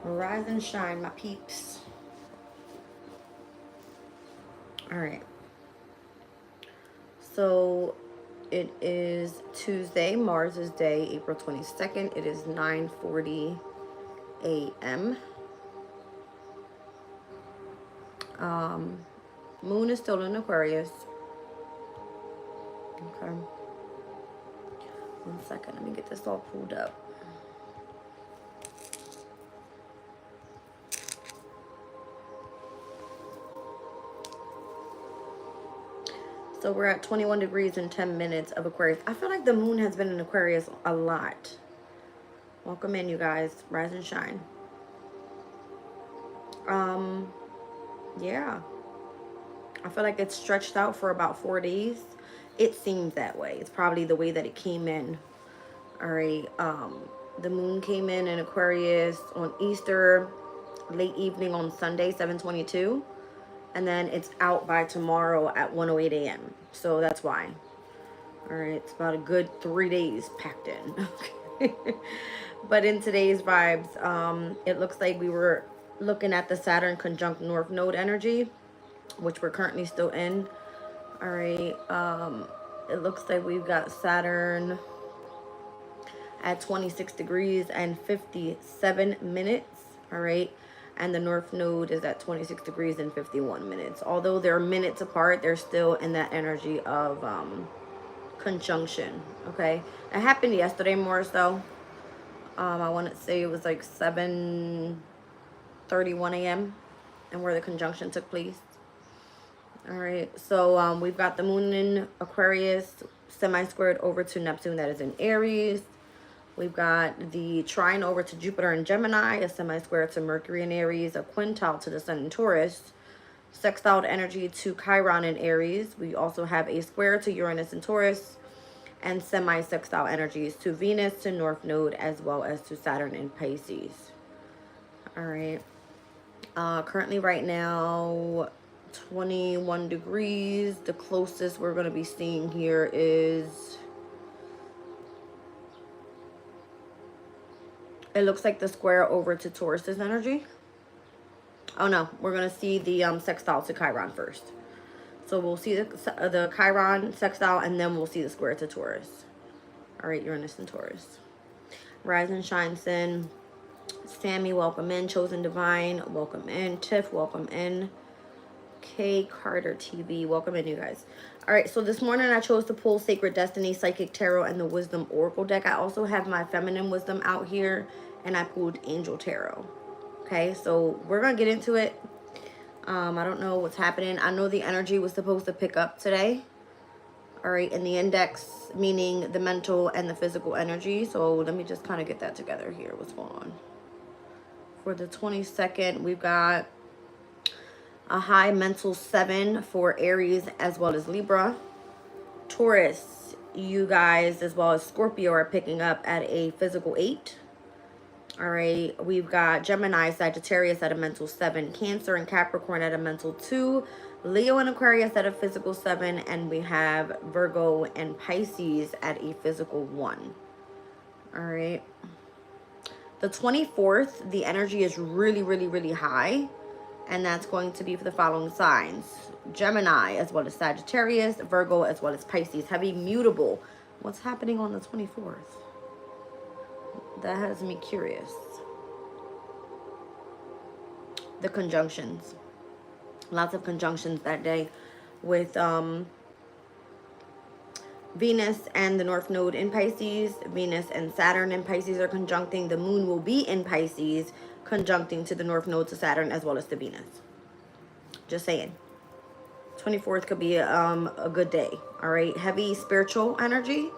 Rise and shine, my peeps. All right. So it is Tuesday, Mars's Day, April 22nd. It is 9:40 a.m. Moon is still in Aquarius. Okay. 1 second. Let me get this all pulled up. So we're at 21 degrees and 10 minutes of Aquarius. I feel like the moon has been in Aquarius a lot. Welcome in, you guys. Rise and shine. Yeah. I feel like it's stretched out for about 4 days. It seems that way. It's probably the way that it came in. All right. The moon came in Aquarius on Easter, late evening on Sunday, 7:22. And then it's out by tomorrow at 1:08 a.m. So that's why. All right. It's about a good 3 days packed in. Okay. But in today's vibes, it looks like we were looking at the Saturn conjunct North Node energy, which we're currently still in. All right. It looks like we've got Saturn at 26 degrees and 57 minutes. All right. And the North Node is at 26 degrees and 51 minutes. Although they're minutes apart, they're still in that energy of conjunction. Okay. It happened yesterday more so. I want to say it was like 7:31 a.m. and where the conjunction took place. All right, so we've got the moon in Aquarius, semi-squared over to Neptune that is in Aries. We've got the trine over to Jupiter in Gemini, a semi-square to Mercury in Aries, a quintile to the Sun in Taurus, sextile energy to Chiron in Aries. We also have a square to Uranus in Taurus, and semi-sextile energies to Venus, to North Node, as well as to Saturn in Pisces. All right. Currently right now, 21 degrees. The closest we're going to be seeing here is, it looks like the square over to Taurus's energy. Oh no, we're going to see the sextile to Chiron first. So we'll see the Chiron sextile, and then we'll see the square to Taurus. All right, Uranus and Taurus. Rise and shine, Sin. Sammy, welcome in. Chosen Divine, welcome in. Tiff, welcome in. K Carter TV, welcome in, you guys. All right, so this morning I chose to pull Sacred Destiny, Psychic Tarot, and the Wisdom Oracle deck. I also have my Feminine Wisdom out here, and I pulled Angel Tarot. Okay, so we're gonna get into it. I don't know what's happening. I know the energy was supposed to pick up today. All right, in the index, meaning the mental and the physical energy. So let me just kind of get that together here. What's going on? For the 22nd, we've got a high mental 7 for Aries as well as Libra. Taurus, you guys as well as Scorpio are picking up at a physical 8. All right, we've got Gemini, Sagittarius at a mental 7, Cancer and Capricorn at a mental 2, Leo and Aquarius at a physical 7, and we have Virgo and Pisces at a physical 1. All right. The 24th, the energy is really, really, really high, and that's going to be for the following signs: Gemini as well as Sagittarius, Virgo as well as Pisces. Heavy mutable. What's happening on the 24th? That has me curious. The conjunctions. Lots of conjunctions that day with Venus and the North Node in Pisces. Venus and Saturn in Pisces are conjuncting. The moon will be in Pisces, conjuncting to the North Node to Saturn as well as to Venus. Just saying. 24th could be a good day. All right. Heavy spiritual energy.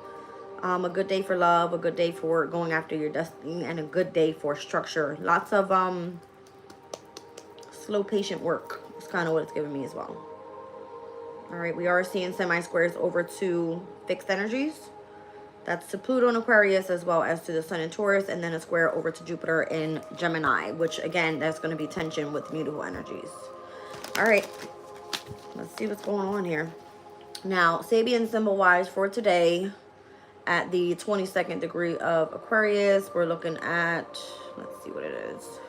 A good day for love, a good day for going after your destiny, and a good day for structure. Lots of slow, patient work. It's kind of what it's giving me as well. All right, we are seeing semi-squares over to fixed energies. That's to Pluto in Aquarius as well as to the Sun in Taurus, and then a square over to Jupiter in Gemini, which again, that's going to be tension with mutable energies. All right, let's see what's going on here. Now, Sabian symbol-wise for today, at the 22nd degree of Aquarius, we're looking at, let's see what it is.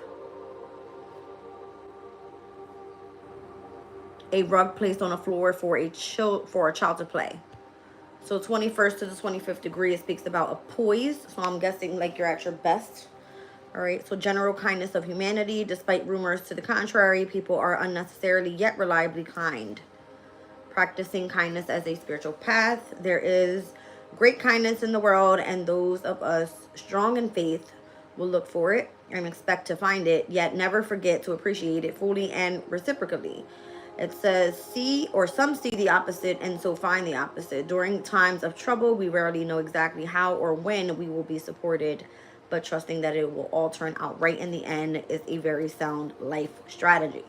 A rug placed on the floor for a child to play. So 21st to the 25th degree, it speaks about a poise. So I'm guessing like you're at your best. All right. So general kindness of humanity. Despite rumors to the contrary, people are unnecessarily yet reliably kind. Practicing kindness as a spiritual path. There is great kindness in the world, and those of us strong in faith will look for it and expect to find it, yet never forget to appreciate it fully and reciprocally. It says, see, or some see the opposite and so find the opposite. During times of trouble, we rarely know exactly how or when we will be supported, but trusting that it will all turn out right in the end is a very sound life strategy.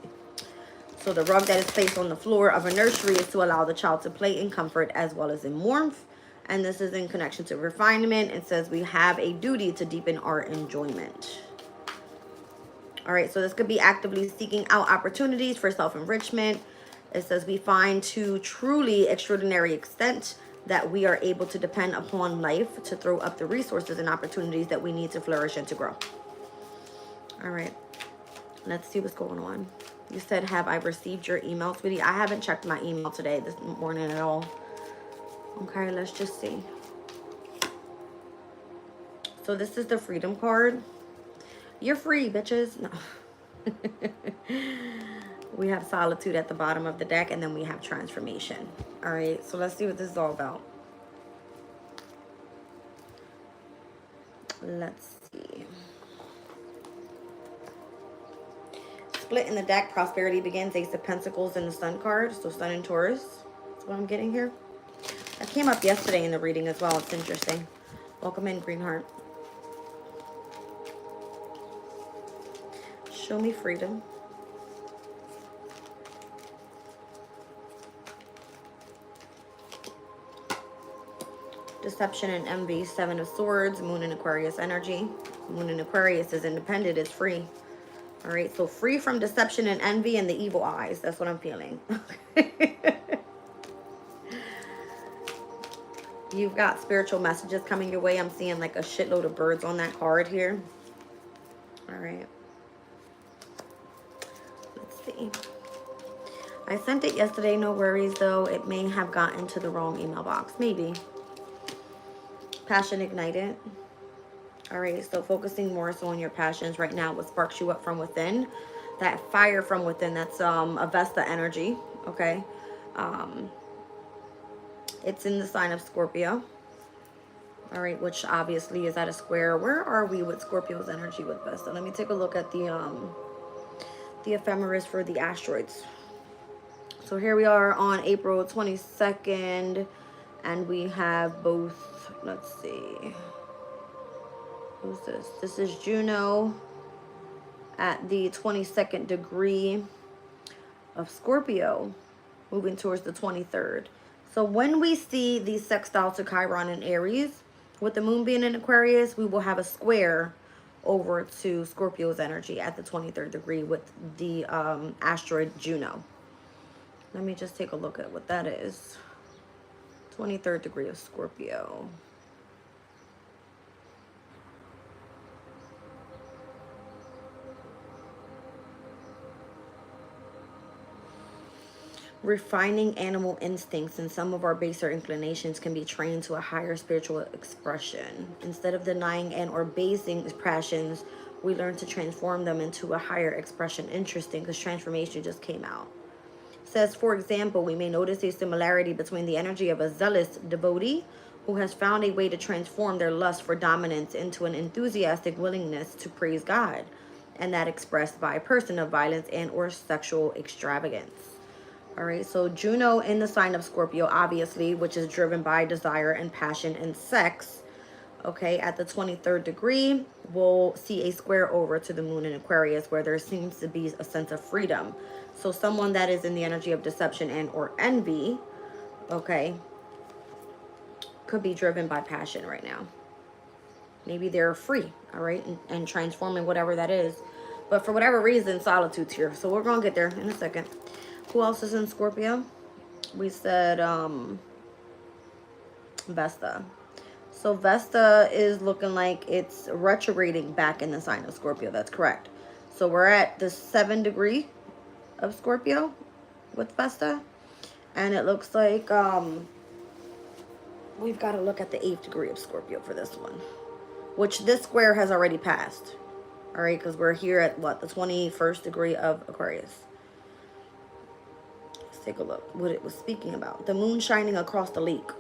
So the rug that is placed on the floor of a nursery is to allow the child to play in comfort as well as in warmth. And this is in connection to refinement. It says we have a duty to deepen our enjoyment. All right, so this could be actively seeking out opportunities for self-enrichment. It says we find to truly extraordinary extent that we are able to depend upon life to throw up the resources and opportunities that we need to flourish and to grow. All right, let's see what's going on. You said, have I received your email, sweetie? I haven't checked my email today, this morning at all. Okay, let's just see. So this is the freedom card. You're free, bitches. No. We have solitude at the bottom of the deck, and then we have transformation. All right, so let's see what this is all about. Let's see. Split in the deck, prosperity begins. Ace of Pentacles and the Sun card. So Sun and Taurus. That's what I'm getting here. That came up yesterday in the reading as well. It's interesting. Welcome in, Greenheart. Show me freedom. Deception and envy. Seven of Swords. Moon in Aquarius energy. Moon in Aquarius is independent. It's free. All right. So free from deception and envy and the evil eyes. That's what I'm feeling. You've got spiritual messages coming your way. I'm seeing like a shitload of birds on that card here. All right. Let's see. I sent it yesterday. No worries, though. It may have gotten to the wrong email box. Maybe. Passion ignited. All right. So focusing more so on your passions right now. What sparks you up from within. That fire from within. That's a Vesta energy. Okay. It's in the sign of Scorpio. All right, which obviously is at a square. Where are we with Scorpio's energy with Vesta? Let me take a look at the ephemeris for the asteroids. So here we are on April 22nd, and we have both, let's see. Who's this? This is Juno at the 22nd degree of Scorpio, moving towards the 23rd. So when we see the sextile to Chiron in Aries, with the moon being in Aquarius, we will have a square over to Scorpio's energy at the 23rd degree with the asteroid Juno. Let me just take a look at what that is. 23rd degree of Scorpio. Refining animal instincts and some of our baser inclinations can be trained to a higher spiritual expression. Instead of denying and or basing passions, we learn to transform them into a higher expression. Interesting, because transformation just came out. It says, for example, we may notice a similarity between the energy of a zealous devotee who has found a way to transform their lust for dominance into an enthusiastic willingness to praise God, and that expressed by a person of violence and or sexual extravagance. All right, so Juno in the sign of Scorpio, obviously, which is driven by desire and passion and sex. Okay, at the 23rd degree, we'll see a square over to the moon in Aquarius where there seems to be a sense of freedom. So someone that is in the energy of deception and or envy, okay, could be driven by passion right now. Maybe they're free, all right, and transforming whatever that is. But for whatever reason, solitude's here. So we're going to get there in a second. Who else is in Scorpio? We said Vesta. So Vesta is looking like it's retrograding back in the sign of Scorpio. That's correct. So we're at the 7th degree of Scorpio. with Vesta. And it looks like we've got to look at the 8th degree of Scorpio for this one, which this square has already passed. All right, because we're here at what, the 21st degree of Aquarius. Let's take a look what it was speaking about. The moon shining across the lake.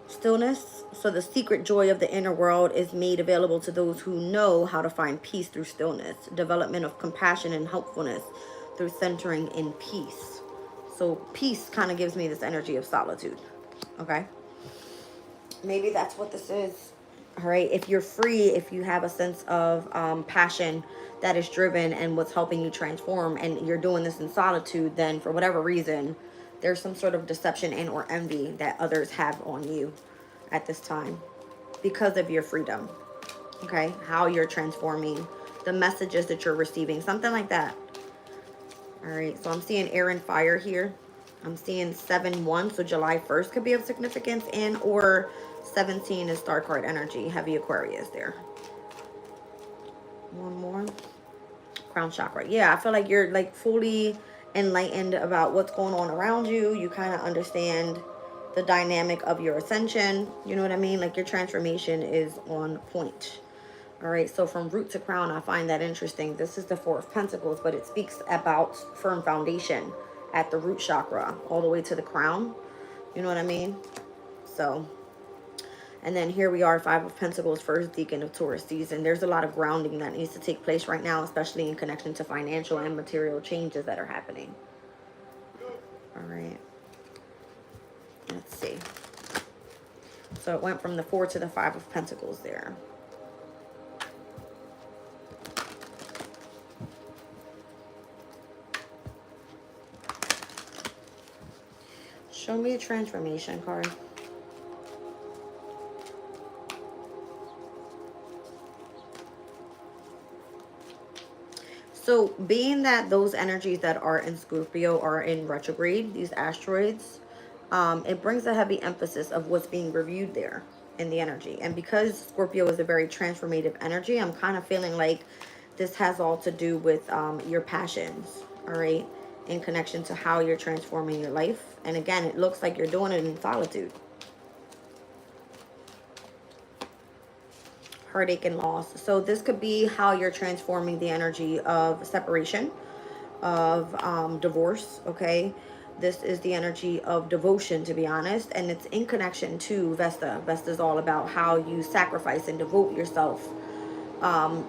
Stillness. So the secret joy of the inner world is made available to those who know how to find peace through stillness. Development of compassion and helpfulness through centering in peace. So peace kind of gives me this energy of solitude. Okay. Maybe that's what this is. All right. If you're free, if you have a sense of passion that is driven and what's helping you transform, and you're doing this in solitude, then for whatever reason, there's some sort of deception and or envy that others have on you at this time because of your freedom. Okay. How you're transforming, the messages that you're receiving, something like that. All right. So I'm seeing air and fire here. I'm seeing 7-1, so July 1st could be of significance, and or 17 is star card energy, heavy Aquarius there. One more. Crown chakra. Yeah, I feel like you're like fully enlightened about what's going on around you. You kind of understand the dynamic of your ascension. You know what I mean? Like your transformation is on point. All right, so from root to crown, I find that interesting. This is the 4 of Pentacles, but it speaks about firm foundation at the root chakra all the way to the crown. You know what I mean? So, and then here we are, 5 of Pentacles, first decan of Taurus season. There's a lot of grounding that needs to take place right now, especially in connection to financial and material changes that are happening. All right. Let's see. So it went from the 4 to the 5 of Pentacles there. Show me a transformation card. So being that those energies that are in Scorpio are in retrograde, these asteroids, it brings a heavy emphasis of what's being reviewed there in the energy. And because Scorpio is a very transformative energy, I'm kind of feeling like this has all to do with your passions, all right, in connection to how you're transforming your life. And again, it looks like you're doing it in solitude. Heartache and loss. So this could be how you're transforming the energy of separation, of divorce, okay? This is the energy of devotion, to be honest, and it's in connection to Vesta. Vesta is all about how you sacrifice and devote yourself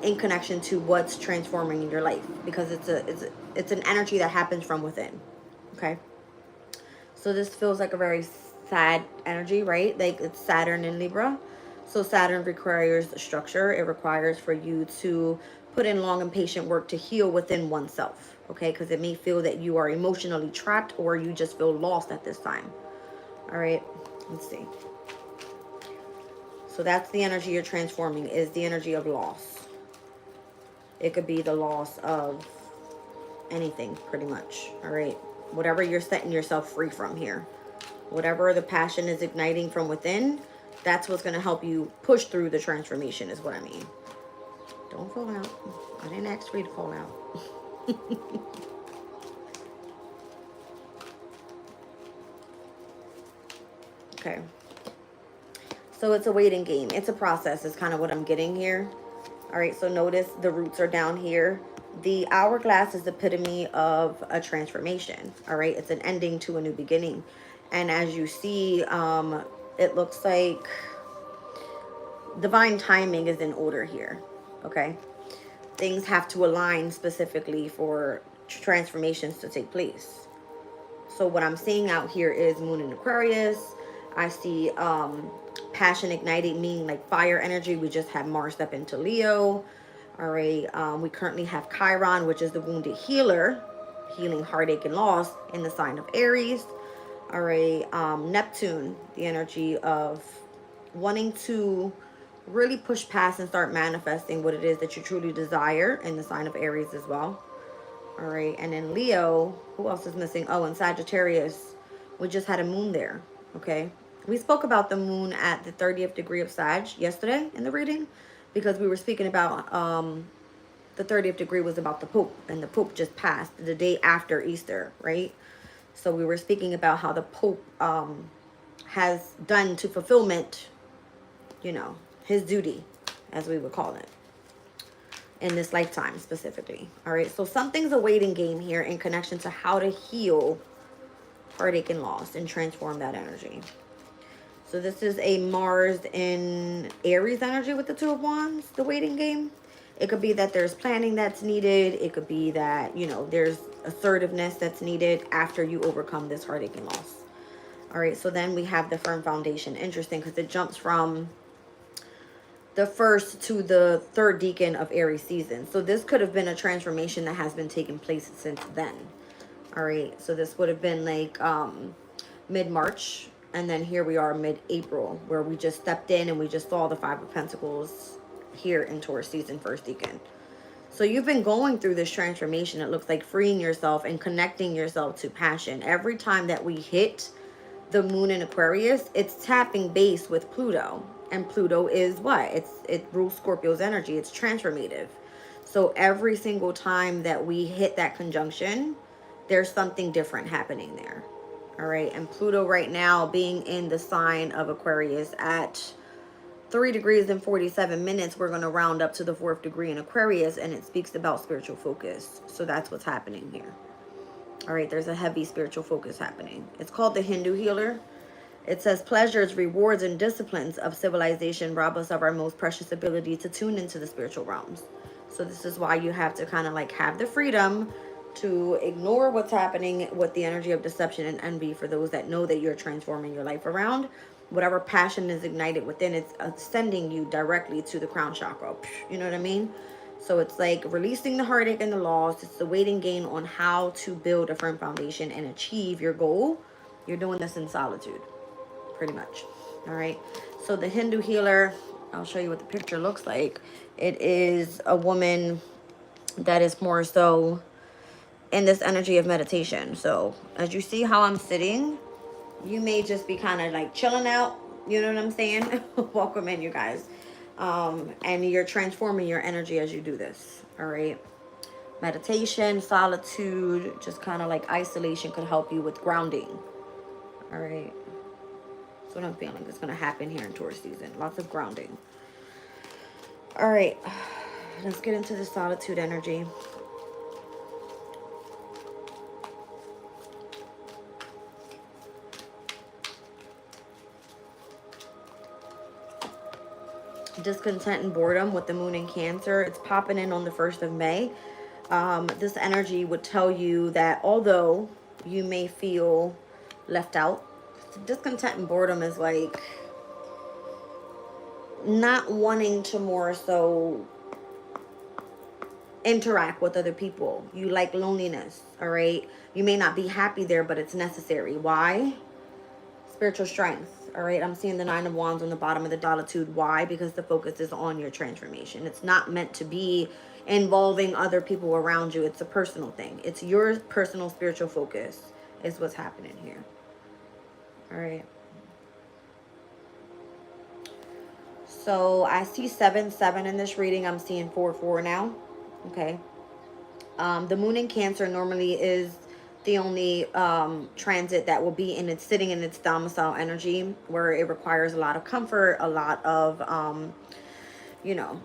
in connection to what's transforming in your life, because it's an energy that happens from within, okay? So this feels like a very sad energy, right? Like it's Saturn in Libra. So Saturn requires structure. It requires for you to put in long and patient work to heal within oneself, okay? Because it may feel that you are emotionally trapped or you just feel lost at this time. All right, let's see. So that's the energy you're transforming, is the energy of loss. It could be the loss of anything, pretty much, all right? Whatever you're setting yourself free from here. Whatever the passion is igniting from within, that's what's going to help you push through the transformation, is what I mean. Don't fall out. I didn't ask for you to fall out. Okay. So it's a waiting game. It's a process is kind of what I'm getting here. All right, so notice the roots are down here. The hourglass is the epitome of a transformation. All right, it's an ending to a new beginning. And as you see, it looks like divine timing is in order here, okay? Things have to align specifically for transformations to take place. So what I'm seeing out here is Moon in Aquarius. I see passion igniting, meaning like fire energy. We just had Mars step into Leo. All right, we currently have Chiron, which is the wounded healer, healing heartache and loss in the sign of Aries. All right, Neptune, the energy of wanting to really push past and start manifesting what it is that you truly desire in the sign of Aries as well. All right, and then Leo, who else is missing? Oh, and Sagittarius, we just had a moon there, okay? We spoke about the moon at the 30th degree of Sag yesterday in the reading, because we were speaking about the 30th degree was about the Pope, and the Pope just passed the day after Easter, right? So we were speaking about how the Pope has done to fulfillment, you know, his duty, as we would call it, in this lifetime specifically. All right, so something's a waiting game here in connection to how to heal heartache and loss and transform that energy. So this is a Mars in Aries energy with the Two of Wands, the waiting game. It could be that there's planning that's needed. It could be that, you know, there's assertiveness that's needed after you overcome this heartache and loss. All right, so then we have the firm foundation. Interesting, because it jumps from the first to the third decan of Aries season. So this could have been a transformation that has been taking place since then. All right, so this would have been like mid-March, and then here we are mid-April, where we just stepped in and we just saw the Five of Pentacles here in Taurus season, first decan. So you've been going through this transformation. It looks like freeing yourself and connecting yourself to passion. Every time that we hit the moon in Aquarius, it's tapping base with Pluto. And Pluto is what? It rules Scorpio's energy. It's transformative. So every single time that we hit that conjunction, there's something different happening there. All right. And Pluto right now being in the sign of Aquarius at 3 degrees and 47 minutes, we're going to round up to the 4th degree in Aquarius, and it speaks about spiritual focus. So that's what's happening here. All right, there's a heavy spiritual focus happening. It's called the Hindu healer. It says pleasures, rewards, and disciplines of civilization rob us of our most precious ability to tune into the spiritual realms. So this is why you have to kind of like have the freedom to ignore what's happening with the energy of deception and envy for those that know that you're transforming your life around. Whatever passion is ignited within, it's sending you directly to the crown chakra. You know what I mean? So it's like releasing the heartache and the loss. It's the waiting game on how to build a firm foundation and achieve your goal. You're doing this in solitude, pretty much. All right. So the Hindu healer, I'll show you what the picture looks like. It is a woman that is more so in this energy of meditation. So as you see how I'm sitting, you may just be kind of like chilling out. You know what I'm saying? Welcome in, you guys. And you're transforming your energy as you do this. All right. Meditation, solitude, just kind of like isolation could help you with grounding. All right. That's what I'm feeling is going to happen here in Taurus season. Lots of grounding. All right. Let's get into the solitude energy. Discontent and boredom with the moon in Cancer. It's popping in on the 1st of May. This energy would tell you that although you may feel left out, discontent and boredom is like not wanting to more so interact with other people. You like loneliness, all right? You may not be happy there, but it's necessary. Why? Spiritual strength. All right, I'm seeing the 9 of Wands on the bottom of the solitude. Why? Because the focus is on your transformation. It's not meant to be involving other people around you. It's a personal thing. It's your personal spiritual focus is what's happening here. All right. So I see 7-7 in this reading. I'm seeing 4-4 now. Okay. The moon in Cancer normally is the only transit that will be in its sitting in its domicile energy, where it requires a lot of comfort, a lot of you know,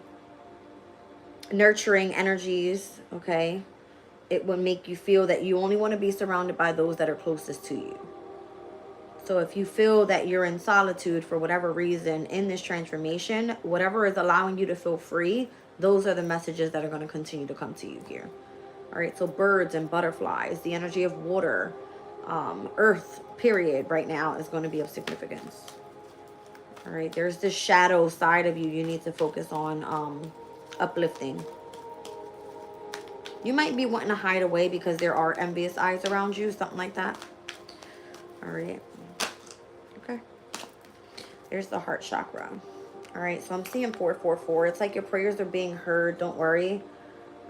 nurturing energies. Okay, it will make you feel that you only want to be surrounded by those that are closest to you. So if you feel that you're in solitude for whatever reason in this transformation, whatever is allowing you to feel free, those are the messages that are going to continue to come to you here. All right, so birds and butterflies, the energy of water, earth, period, right now is going to be of significance. All right, there's this shadow side of you need to focus on uplifting. You might be wanting to hide away because there are envious eyes around you, something like that. All right. Okay. There's the heart chakra. All right, so I'm seeing 4-4-4. It's like your prayers are being heard. Don't worry.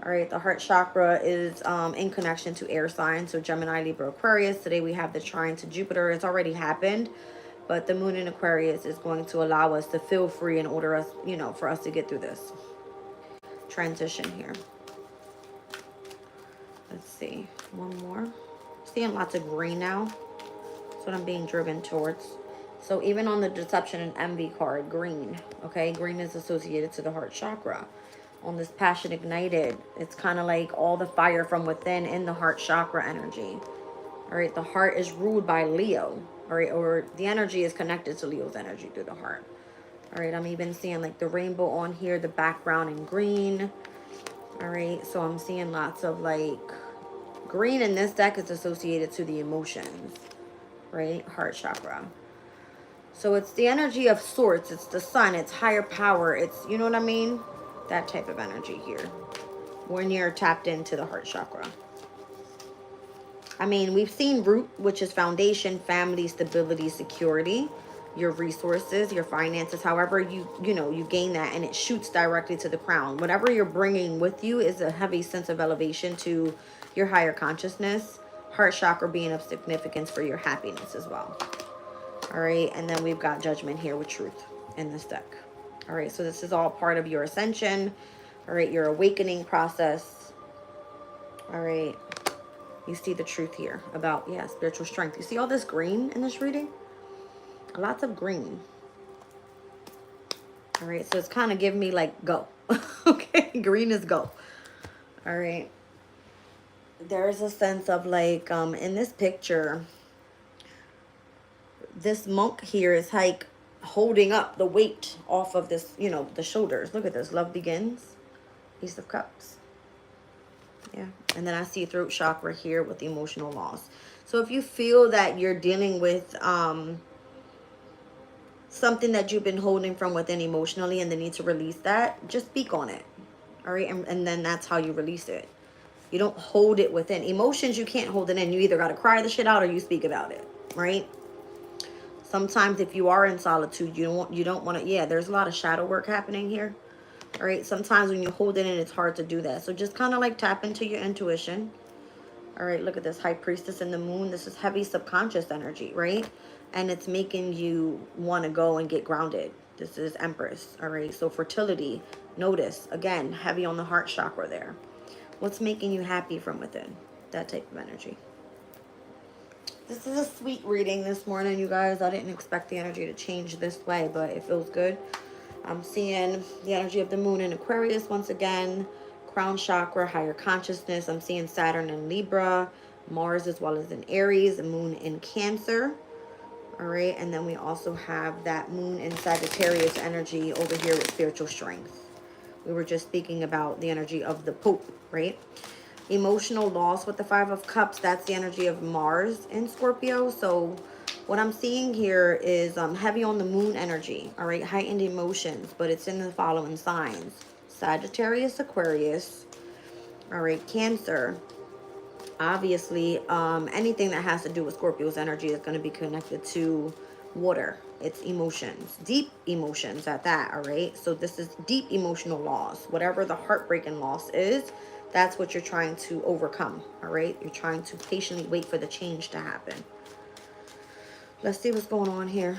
All right, the heart chakra is in connection to air signs. So Gemini, Libra, Aquarius. Today we have the trine to Jupiter. It's already happened. But the moon in Aquarius is going to allow us to feel free in order us, you know, for us to get through this transition here. Let's see. One more. Seeing lots of green now. That's what I'm being driven towards. So even on the Deception and Envy card, green. Okay, green is associated to the heart chakra. On this Passion Ignited, it's kind of like all the fire from within in the heart chakra energy. All right, the heart is ruled by Leo. All right, or the energy is connected to Leo's energy through the heart. All right, I'm even seeing like the rainbow on here, the background in green. All right, so I'm seeing lots of like green in this deck is associated to the emotions, right? Heart chakra. So it's the energy of sorts. It's the sun. It's higher power. It's, you know what I mean? That type of energy here when you're tapped into the heart chakra. I mean, we've seen root, which is foundation, family, stability, security, your resources, your finances. However, you gain that, and it shoots directly to the crown. Whatever you're bringing with you is a heavy sense of elevation to your higher consciousness. Heart chakra being of significance for your happiness as well. All right, and then we've got Judgment here with truth in this deck. All right, so this is all part of your ascension. All right, your awakening process. All right. You see the truth here about, yeah, spiritual strength. You see all this green in this reading? Lots of green. All right, so it's kind of giving me like go. Okay, green is go. All right. There's a sense of like, in this picture, this monk here is like holding up the weight off of this, the shoulders. Look at this. Love begins. Ace of Cups. Yeah. And then I see throat chakra here with the emotional loss. So if you feel that you're dealing with something that you've been holding from within emotionally and the need to release that, just speak on it. All right. And then that's how you release it. You don't hold it within. Emotions, you can't hold it in. You either got to cry the shit out or you speak about it. Right. Sometimes if you are in solitude, you don't want to. Yeah, there's a lot of shadow work happening here. All right, sometimes when you hold it in, it's hard to do that. So just kind of like tap into your intuition. All right, look at this High Priestess in the moon. This is heavy subconscious energy, right? And it's making you want to go and get grounded. This is Empress. All right, so fertility, notice, again, heavy on the heart chakra there. What's making you happy from within? That type of energy. This is a sweet reading this morning, you guys. I didn't expect the energy to change this way, but it feels good. I'm seeing the energy of the moon in Aquarius once again, crown chakra, higher consciousness. I'm seeing Saturn in Libra, Mars as well as in Aries, the moon in Cancer. All right, and then we also have that moon in Sagittarius energy over here with spiritual strength. We were just speaking about the energy of the Pope, right? Emotional loss with the Five of Cups, that's the energy of Mars in Scorpio. So what I'm seeing here is heavy on the moon energy, all right? Heightened emotions, but it's in the following signs. Sagittarius, Aquarius, all right, Cancer. Obviously, anything that has to do with Scorpio's energy is going to be connected to water. It's emotions, deep emotions at that, all right? So this is deep emotional loss. Whatever the heartbreaking loss is, that's what you're trying to overcome, all right? You're trying to patiently wait for the change to happen. Let's see what's going on here.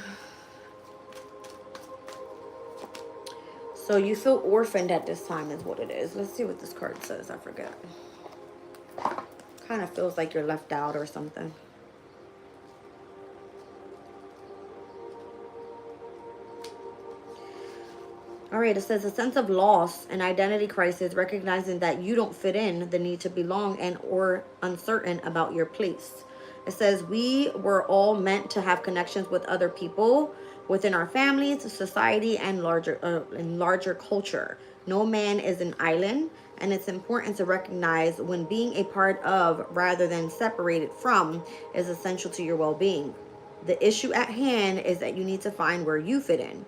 So you feel orphaned at this time is what it is. Let's see what this card says. I forget. Kind of feels like you're left out or something. All right, it says a sense of loss and identity crisis, recognizing that you don't fit in, the need to belong, and or uncertain about your place. It says we were all meant to have connections with other people within our families, society, and larger culture. No man is an island, and it's important to recognize when being a part of rather than separated from is essential to your well-being. The issue at hand is that you need to find where you fit in.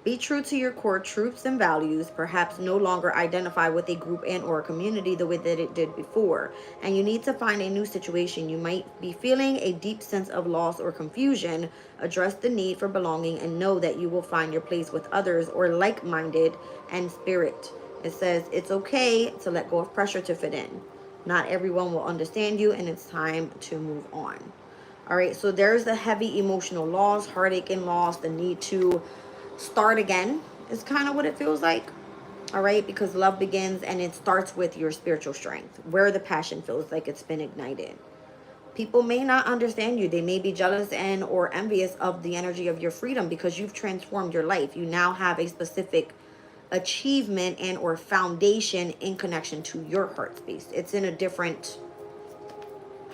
Be true to your core truths and values, perhaps no longer identify with a group and or a community the way that it did before. And you need to find a new situation. You might be feeling a deep sense of loss or confusion. Address the need for belonging and know that you will find your place with others or like-minded and spirit. It says it's okay to let go of pressure to fit in. Not everyone will understand you, and it's time to move on. All right, so there's the heavy emotional loss, heartache and loss, the need to start again is kind of what it feels like. All right, because love begins and it starts with your spiritual strength, where the passion feels like it's been ignited. People may not understand you. They may be jealous and or envious of the energy of your freedom because you've transformed your life. You now have a specific achievement and or foundation in connection to your heart space. It's in a different,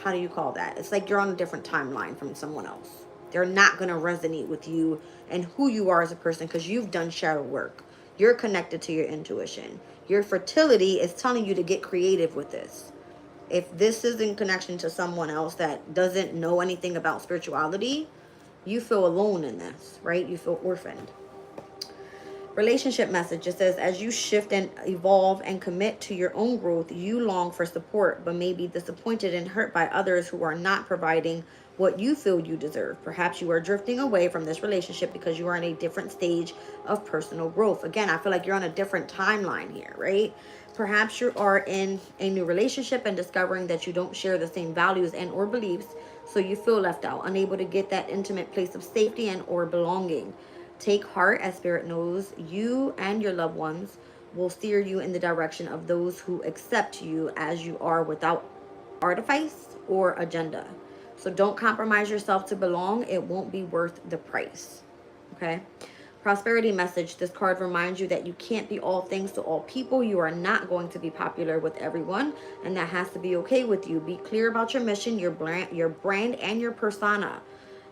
how do you call that? It's like you're on a different timeline from someone else. They're not going to resonate with you and who you are as a person because you've done shadow work. You're connected to your intuition. Your fertility is telling you to get creative with this. If this is in connection to someone else that doesn't know anything about spirituality, you feel alone in this, right? You feel orphaned. Relationship message, it says, as you shift and evolve and commit to your own growth, you long for support, but may be disappointed and hurt by others who are not providing what you feel you deserve. Perhaps you are drifting away from this relationship because you are in a different stage of personal growth. Again, I feel like you're on a different timeline here, right? Perhaps you are in a new relationship and discovering that you don't share the same values and or beliefs, so you feel left out, unable to get that intimate place of safety and or belonging. Take heart, as Spirit knows you and your loved ones will steer you in the direction of those who accept you as you are without artifice or agenda. So don't compromise yourself to belong. It won't be worth the price. Okay? Prosperity message. This card reminds you that you can't be all things to all people. You are not going to be popular with everyone, and that has to be okay with you. Be clear about your mission, your brand, and your persona,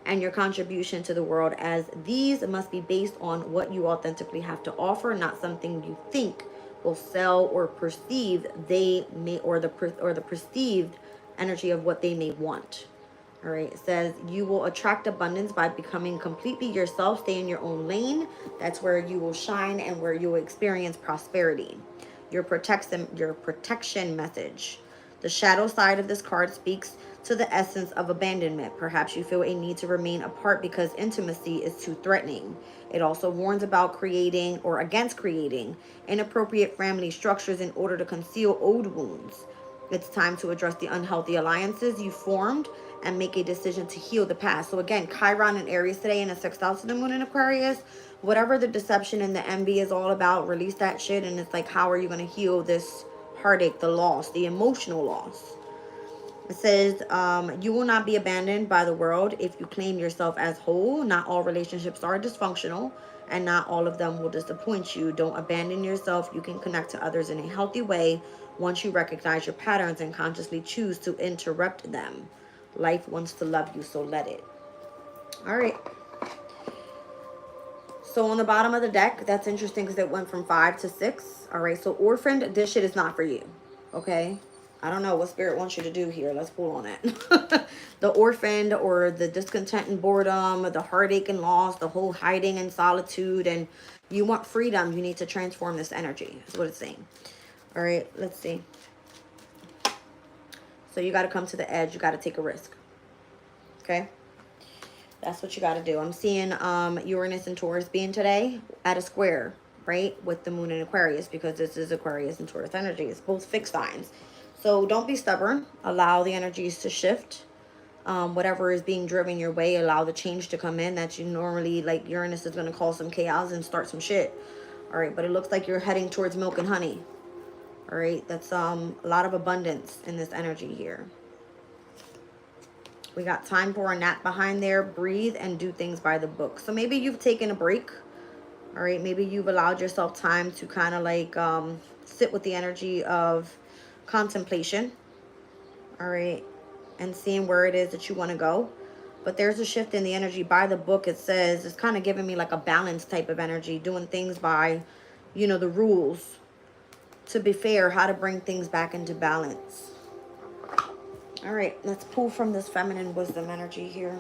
and your contribution to the world, as these must be based on what you authentically have to offer, not something you think will sell or perceive they may, or the perceived energy of what they may want. All right, it says you will attract abundance by becoming completely yourself. Stay in your own lane. That's where you will shine and where you will experience prosperity. Your protection message. The shadow side of this card speaks to the essence of abandonment. Perhaps you feel a need to remain apart because intimacy is too threatening. It also warns about creating or against creating inappropriate family structures in order to conceal old wounds. It's time to address the unhealthy alliances you formed and make a decision to heal the past. So again, Chiron in Aries today in a sextile to the moon in Aquarius. Whatever the deception and the envy is all about, release that shit. And it's like, how are you going to heal this heartache, the loss, the emotional loss? It says, you will not be abandoned by the world if you claim yourself as whole. Not all relationships are dysfunctional, and not all of them will disappoint you. Don't abandon yourself. You can connect to others in a healthy way once you recognize your patterns and consciously choose to interrupt them. Life wants to love you, so let it. All right. So on the bottom of the deck, that's interesting because it went from 5 to 6. All right, so orphaned, this shit is not for you. Okay? I don't know what Spirit wants you to do here. Let's pull on it. The orphaned or the discontent and boredom, the heartache and loss, the whole hiding and solitude, and you want freedom, you need to transform this energy. That's what it's saying. All right, let's see. So you got to come to the edge. You got to take a risk. Okay? That's what you got to do. I'm seeing Uranus and Taurus being today at a square, right? With the moon in Aquarius, because this is Aquarius and Taurus energy. It's both fixed signs. So don't be stubborn. Allow the energies to shift. Whatever is being driven your way, allow the change to come in that you normally, like Uranus is going to cause some chaos and start some shit. All right, but it looks like you're heading towards milk and honey. All right, that's a lot of abundance in this energy here. We got time for a nap behind there. Breathe and do things by the book. So maybe you've taken a break. All right, maybe you've allowed yourself time to kind of like sit with the energy of contemplation. All right, and seeing where it is that you want to go. But there's a shift in the energy by the book. It says it's kind of giving me like a balance type of energy, doing things by, you know, the rules. To be fair, how to bring things back into balance. All right, let's pull from this feminine wisdom energy here.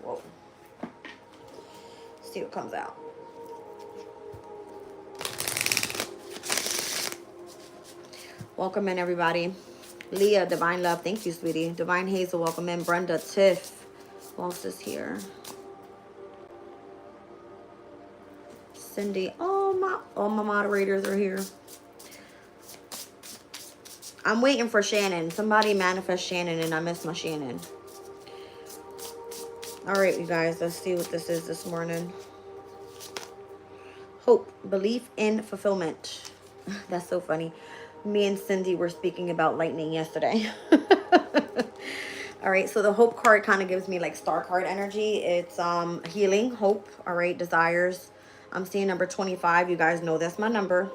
Whoa. See what comes out. Welcome in, everybody. Leah, Divine Love. Thank you, sweetie. Divine Hazel, welcome in. Brenda, Tiff. Who else is here? Cindy. All my moderators are here. I'm waiting for Shannon. Somebody manifest Shannon, and I miss my Shannon. All right, you guys. Let's see what this is this morning. Hope, belief in fulfillment. That's so funny. Me and Cindy were speaking about lightning yesterday. All right, so the hope card kind of gives me like star card energy. It's healing, hope, all right, desires. I'm seeing number 25. You guys know that's my number.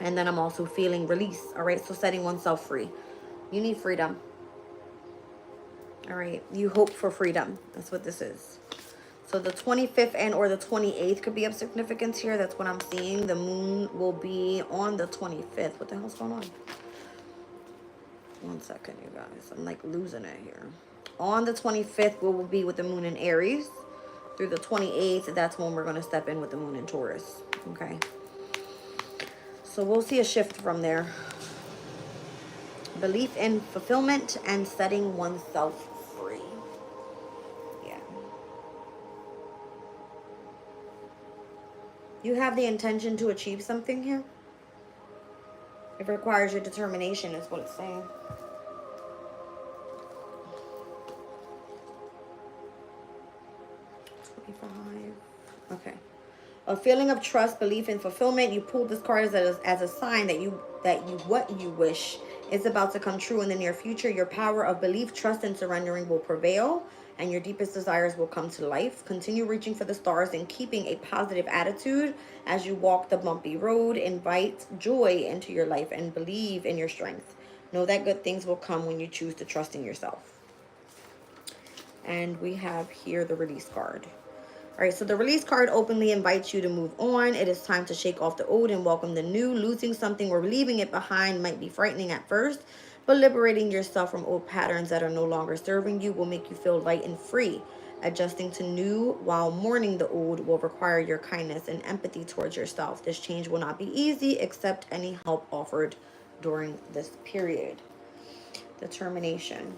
And then I'm also feeling release, all right? So setting oneself free. You need freedom. All right, you hope for freedom. That's what this is. So the 25th and or the 28th could be of significance here. That's what I'm seeing. The moon will be on the 25th. What the hell's going on? One second, you guys. I'm like losing it here. On the 25th, we will be with the moon in Aries. Through the 28th, that's when we're going to step in with the moon in Taurus. Okay. So we'll see a shift from there. Belief in fulfillment and setting oneself free. Yeah. You have the intention to achieve something here. It requires your determination, is what it's saying. Okay. A feeling of trust, belief, and fulfillment. You pulled this card as a sign that what you wish is about to come true in the near future. Your power of belief, trust, and surrendering will prevail, and your deepest desires will come to life. Continue reaching for the stars and keeping a positive attitude as you walk the bumpy road. Invite joy into your life and believe in your strength. Know that good things will come when you choose to trust in yourself. And we have here the release card. All right, so the release card openly invites you to move on. It is time to shake off the old and welcome the new. Losing something or leaving it behind might be frightening at first, but liberating yourself from old patterns that are no longer serving you will make you feel light and free. Adjusting to new while mourning the old will require your kindness and empathy towards yourself. This change will not be easy. Accept any help offered during this period. Determination.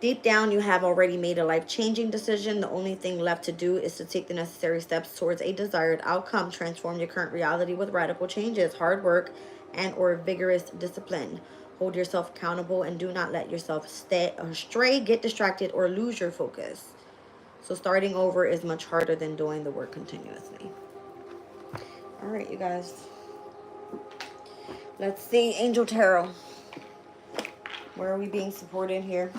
Deep down, you have already made a life-changing decision. The only thing left to do is to take the necessary steps towards a desired outcome. Transform your current reality with radical changes, hard work, and or vigorous discipline. Hold yourself accountable and do not let yourself stray, get distracted, or lose your focus. So starting over is much harder than doing the work continuously. All right, you guys. Let's see, Angel Tarot. Where are we being supported here?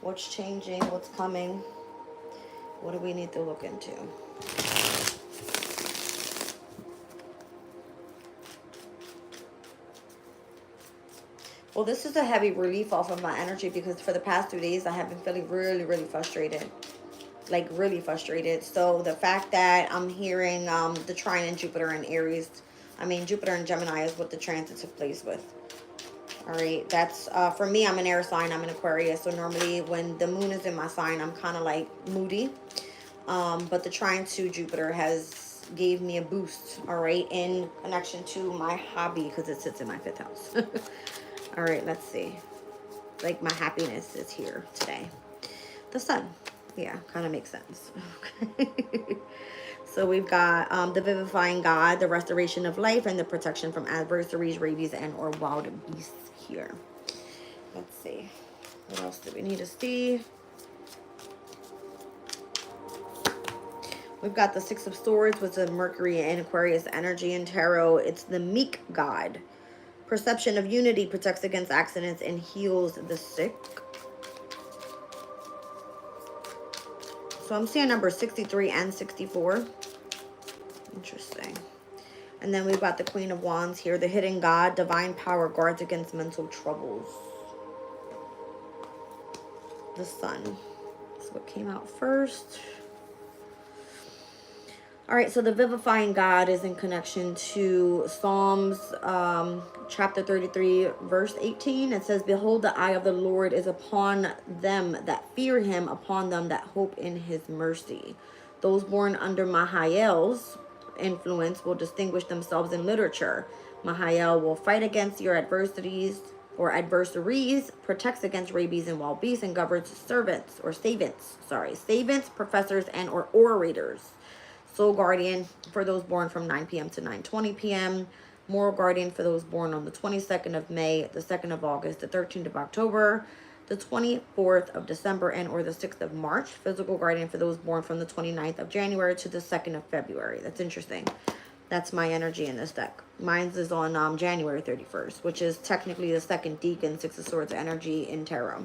What's changing? What's coming? What do we need to look into? Well, this is a heavy relief off of my energy because for the past 2 days, I have been feeling really, really frustrated. Like, really frustrated. So the fact that I'm hearing the trine in Jupiter and Aries, Jupiter and Gemini is what the transit took place with. All right, that's for me. I'm an air sign. I'm an Aquarius. So normally when the moon is in my sign, I'm kind of like moody. But the trine to Jupiter has gave me a boost. All right, in connection to my hobby because it sits in my 5th house. All right, let's see. Like my happiness is here today. The sun. Yeah, kind of makes sense. Okay. So we've got the vivifying God, the restoration of life, and the protection from adversaries, rabies, and or wild beasts here. Let's see. What else do we need to see? We've got the 6 of Swords with the Mercury and Aquarius energy in tarot. It's the meek God. Perception of unity, protects against accidents and heals the sick. So I'm seeing number 63 and 64. Interesting. And then we've got the Queen of Wands here. The hidden God, divine power, guards against mental troubles. The Sun. That's what came out first. All right, so the vivifying God is in connection to Psalms chapter 33, verse 18. It says, behold, the eye of the Lord is upon them that fear him, upon them that hope in his mercy. Those born under Mahael's influence will distinguish themselves in literature. Mahael will fight against your adversities or adversaries, protects against rabies and wild beasts, and governs savants, professors, and or orators. Soul guardian for those born from 9 p.m. to 9:20 p.m. Moral guardian for those born on the 22nd of May, the 2nd of August, the 13th of October, the 24th of December, and or the 6th of March. Physical guardian for those born from the 29th of January to the 2nd of February. That's interesting. That's my energy in this deck. Mine's is on January 31st, which is technically the second deacon, Six of Swords energy in tarot.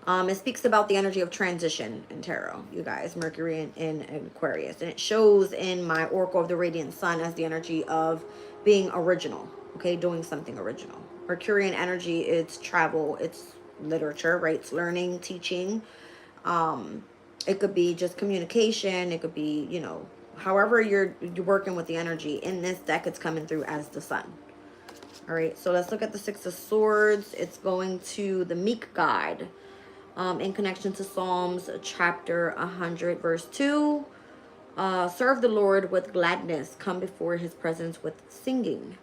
It speaks about the energy of transition in tarot, you guys. Mercury in Aquarius. And it shows in my Oracle of the Radiant Sun as the energy of being original. Okay, doing something original. Mercurian energy, it's travel, it's literature, right? It's learning, teaching. It could be just communication. It could be, you know, however you're working with the energy. In this deck, it's coming through as the sun. All right, so let's look at the Six of Swords. It's going to the Meek Guide. In connection to Psalms chapter 100 verse 2. Serve the Lord with gladness. Come before his presence with singing.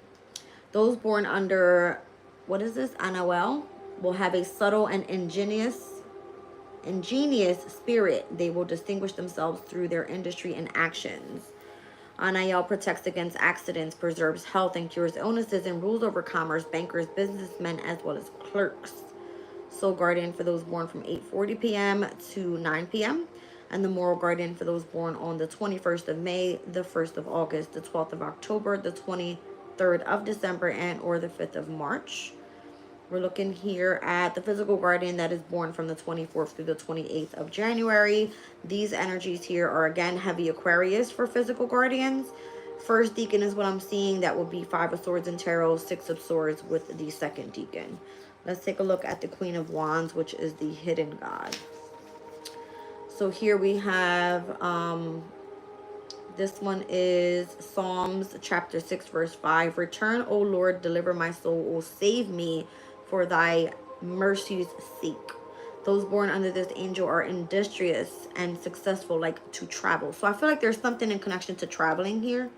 Those born under, what is this? Anoel will have a subtle and ingenious spirit. They will distinguish themselves through their industry and actions. Anael protects against accidents, preserves health, and cures illnesses, and rules over commerce, bankers, businessmen, as well as clerks. Soul guardian for those born from 8:40 p.m. to 9 p.m. And the moral guardian for those born on the 21st of May, the 1st of August, the 12th of October, the 23rd of December, and or the 5th of March. We're looking here at the physical guardian that is born from the 24th through the 28th of January. These energies here are, again, heavy Aquarius for physical guardians. First deacon is what I'm seeing. That will be Five of Swords in tarot, Six of Swords with the second deacon. Let's take a look at the Queen of Wands, which is the hidden god. So here we have, this one is Psalms chapter 6, verse 5. Return, O Lord, deliver my soul, O save me for thy mercy's sake. Those born under this angel are industrious and successful, like to travel. So I feel like there's something in connection to traveling here.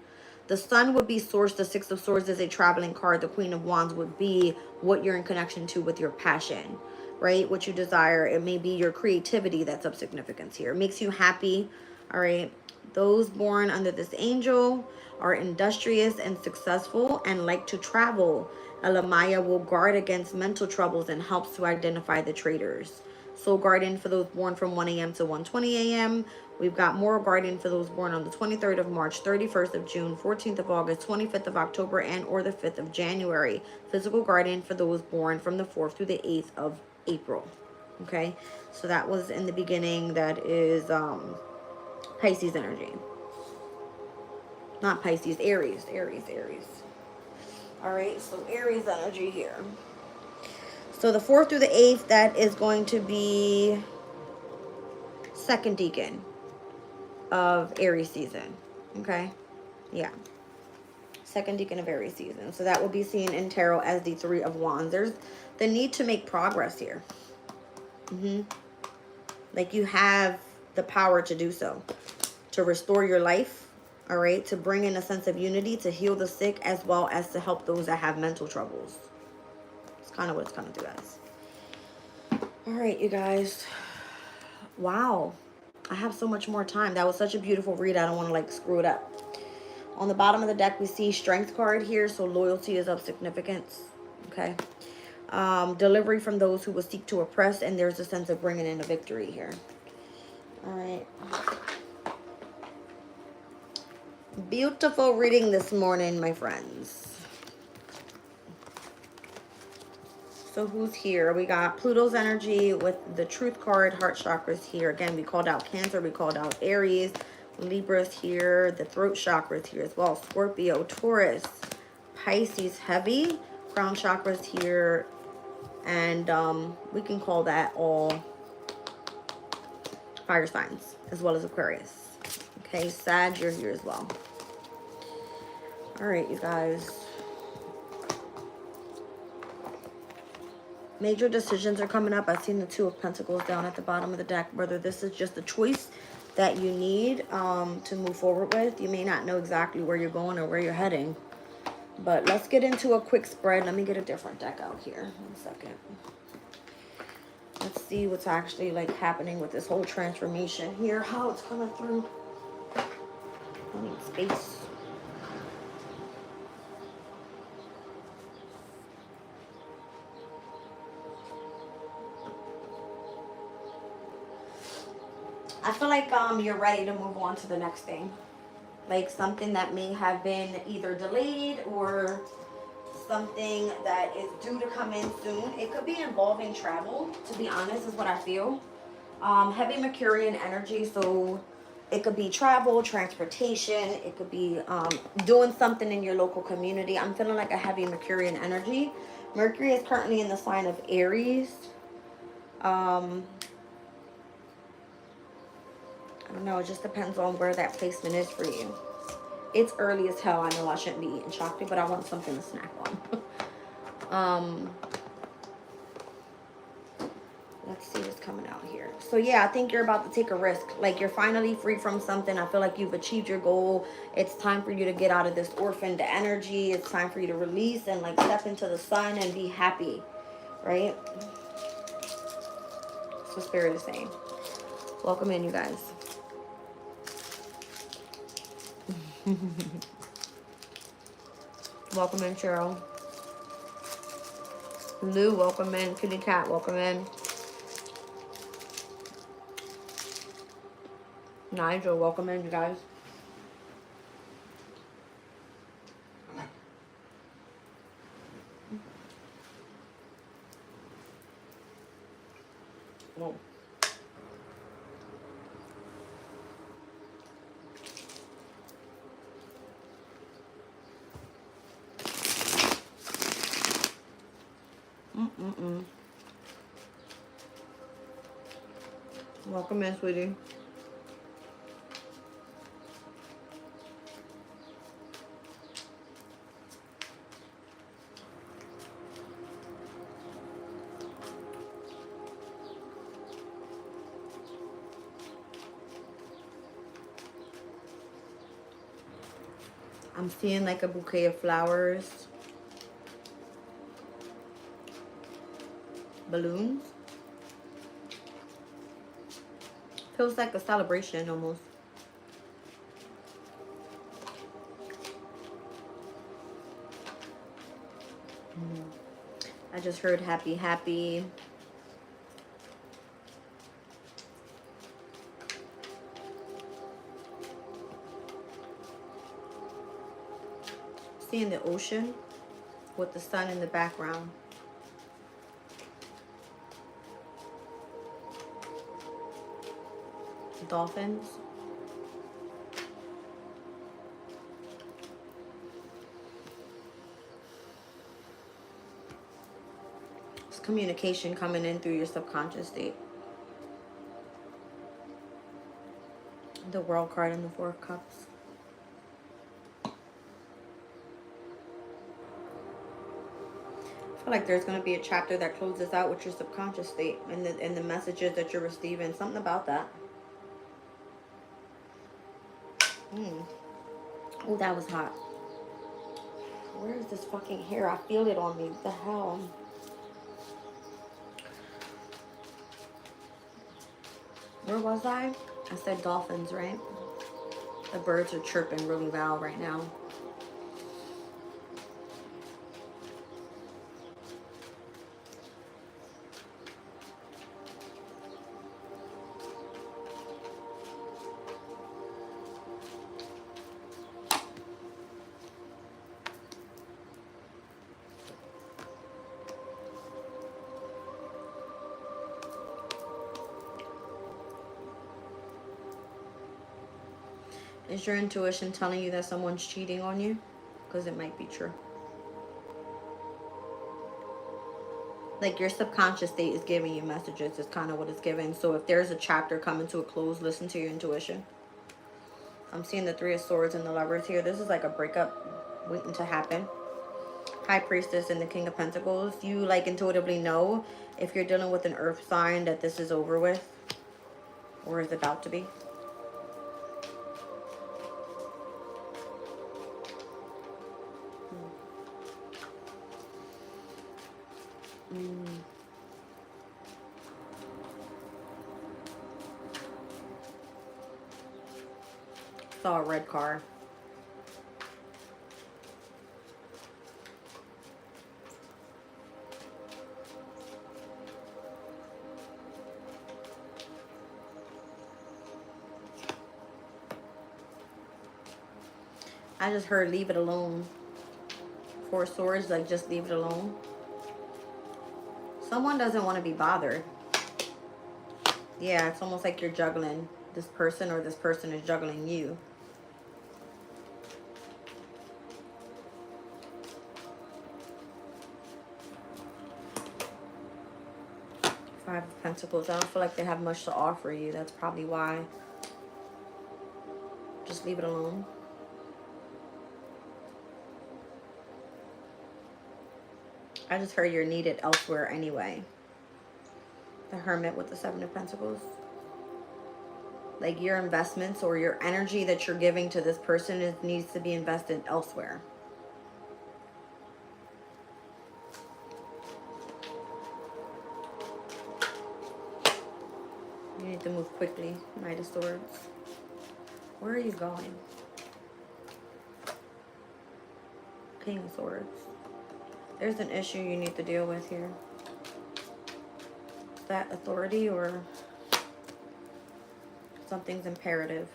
The sun would be source. The Six of Swords is a traveling card. The Queen of Wands would be what you're in connection to with your passion, right? What you desire. It may be your creativity that's of significance here. It makes you happy, all right? Those born under this angel are industrious and successful and like to travel. Elamaya will guard against mental troubles and helps to identify the traitors. Soul guardian for those born from 1 a.m. to 1:20 a.m. We've got moral guardian for those born on the 23rd of March, 31st of June, 14th of August, 25th of October, and or the 5th of January. Physical guardian for those born from the 4th through the 8th of April. Okay, so that was in the beginning. That is Pisces energy. Not Pisces, Aries. All right, so Aries energy here. So the 4th through the 8th, that is going to be second deacon of Aries season. Okay, yeah, second deacon of Aries season. So that will be seen in tarot as the Three of Wands. There's the need to make progress here. Like you have the power to do so, to restore your life, all right, to bring in a sense of unity, to heal the sick, as well as to help those that have mental troubles. It's kind of what it's coming through as. All right, you guys. Wow. I have so much more time. That was such a beautiful read. I don't want to like screw it up. On the bottom of the deck, we see strength card here. So loyalty is of significance. Okay. Delivery from those who will seek to oppress. And there's a sense of bringing in a victory here. All right. Beautiful reading this morning, my friends. So who's here? We got Pluto's energy with the truth card, heart chakras here. Again, we called out Cancer, we called out Aries, Libra's here, the throat chakras here as well. Scorpio, Taurus, Pisces heavy, crown chakras here. And we can call that all fire signs as well as Aquarius. Okay, Sag, you're here as well. All right, you guys. Major decisions are coming up. I've seen the Two of Pentacles down at the bottom of the deck. Whether this is just a choice that you need to move forward with. You may not know exactly where you're going or where you're heading. But let's get into a quick spread. Let me get a different deck out here. 1 second. Let's see what's actually like happening with this whole transformation here. How it's coming through. I need space. I feel like you're ready to move on to the next thing. Like something that may have been either delayed or something that is due to come in soon. It could be involving travel, to be honest, is what I feel. Heavy Mercurian energy, so it could be travel, transportation, it could be doing something in your local community. I'm feeling like a heavy Mercurian energy. Mercury is currently in the sign of Aries. I don't know, it just depends on where that placement is for you. It's early as hell. I know I shouldn't be eating chocolate, but I want something to snack on. Let's see what's coming out here. So yeah, I think you're about to take a risk. Like you're finally free from something. I feel like you've achieved your goal. It's time for you to get out of this orphaned energy. It's time for you to release and like step into the sun and be happy, right? That's what Spirit is saying. Welcome in, you guys. Welcome in, Cheryl. Lou, welcome in. Kitty Cat, welcome in. Nigel, welcome in, you guys. Whoa. Welcome in, sweetie. I'm seeing like a bouquet of flowers. Balloons. Feels like a celebration almost. I just heard happy, happy. Seeing the ocean with the sun in the background. Dolphins. It's communication coming in through your subconscious state. The World card and the Four of Cups. I feel like there's going to be a chapter that closes out with your subconscious state and the messages that you're receiving. Something about that. Oh, that was hot. Where is this fucking hair? I feel it on me. What the hell? Where was I? I said dolphins, right? The birds are chirping really loud right now. Is your intuition telling you that someone's cheating on you? Because it might be true. Like your subconscious state is giving you messages. Is kind of what it's giving. So if there's a chapter coming to a close, listen to your intuition. I'm seeing the Three of Swords and the Lovers here. This is like a breakup waiting to happen. High Priestess and the King of Pentacles. You like intuitively know if you're dealing with an earth sign that this is over with or is about to be. Saw a red car. I just heard leave it alone. Four Swords, like just leave it alone. Someone doesn't want to be bothered. Yeah, it's almost like you're juggling this person or this person is juggling you. Five of Pentacles. I don't feel like they have much to offer you. That's probably why. Just leave it alone. I just heard you're needed elsewhere anyway. The Hermit with the Seven of Pentacles. Like your investments or your energy that you're giving to this person needs to be invested elsewhere. You need to move quickly, Knight of Swords. Where are you going? King of Swords. There's an issue you need to deal with here. Is that authority or something's imperative?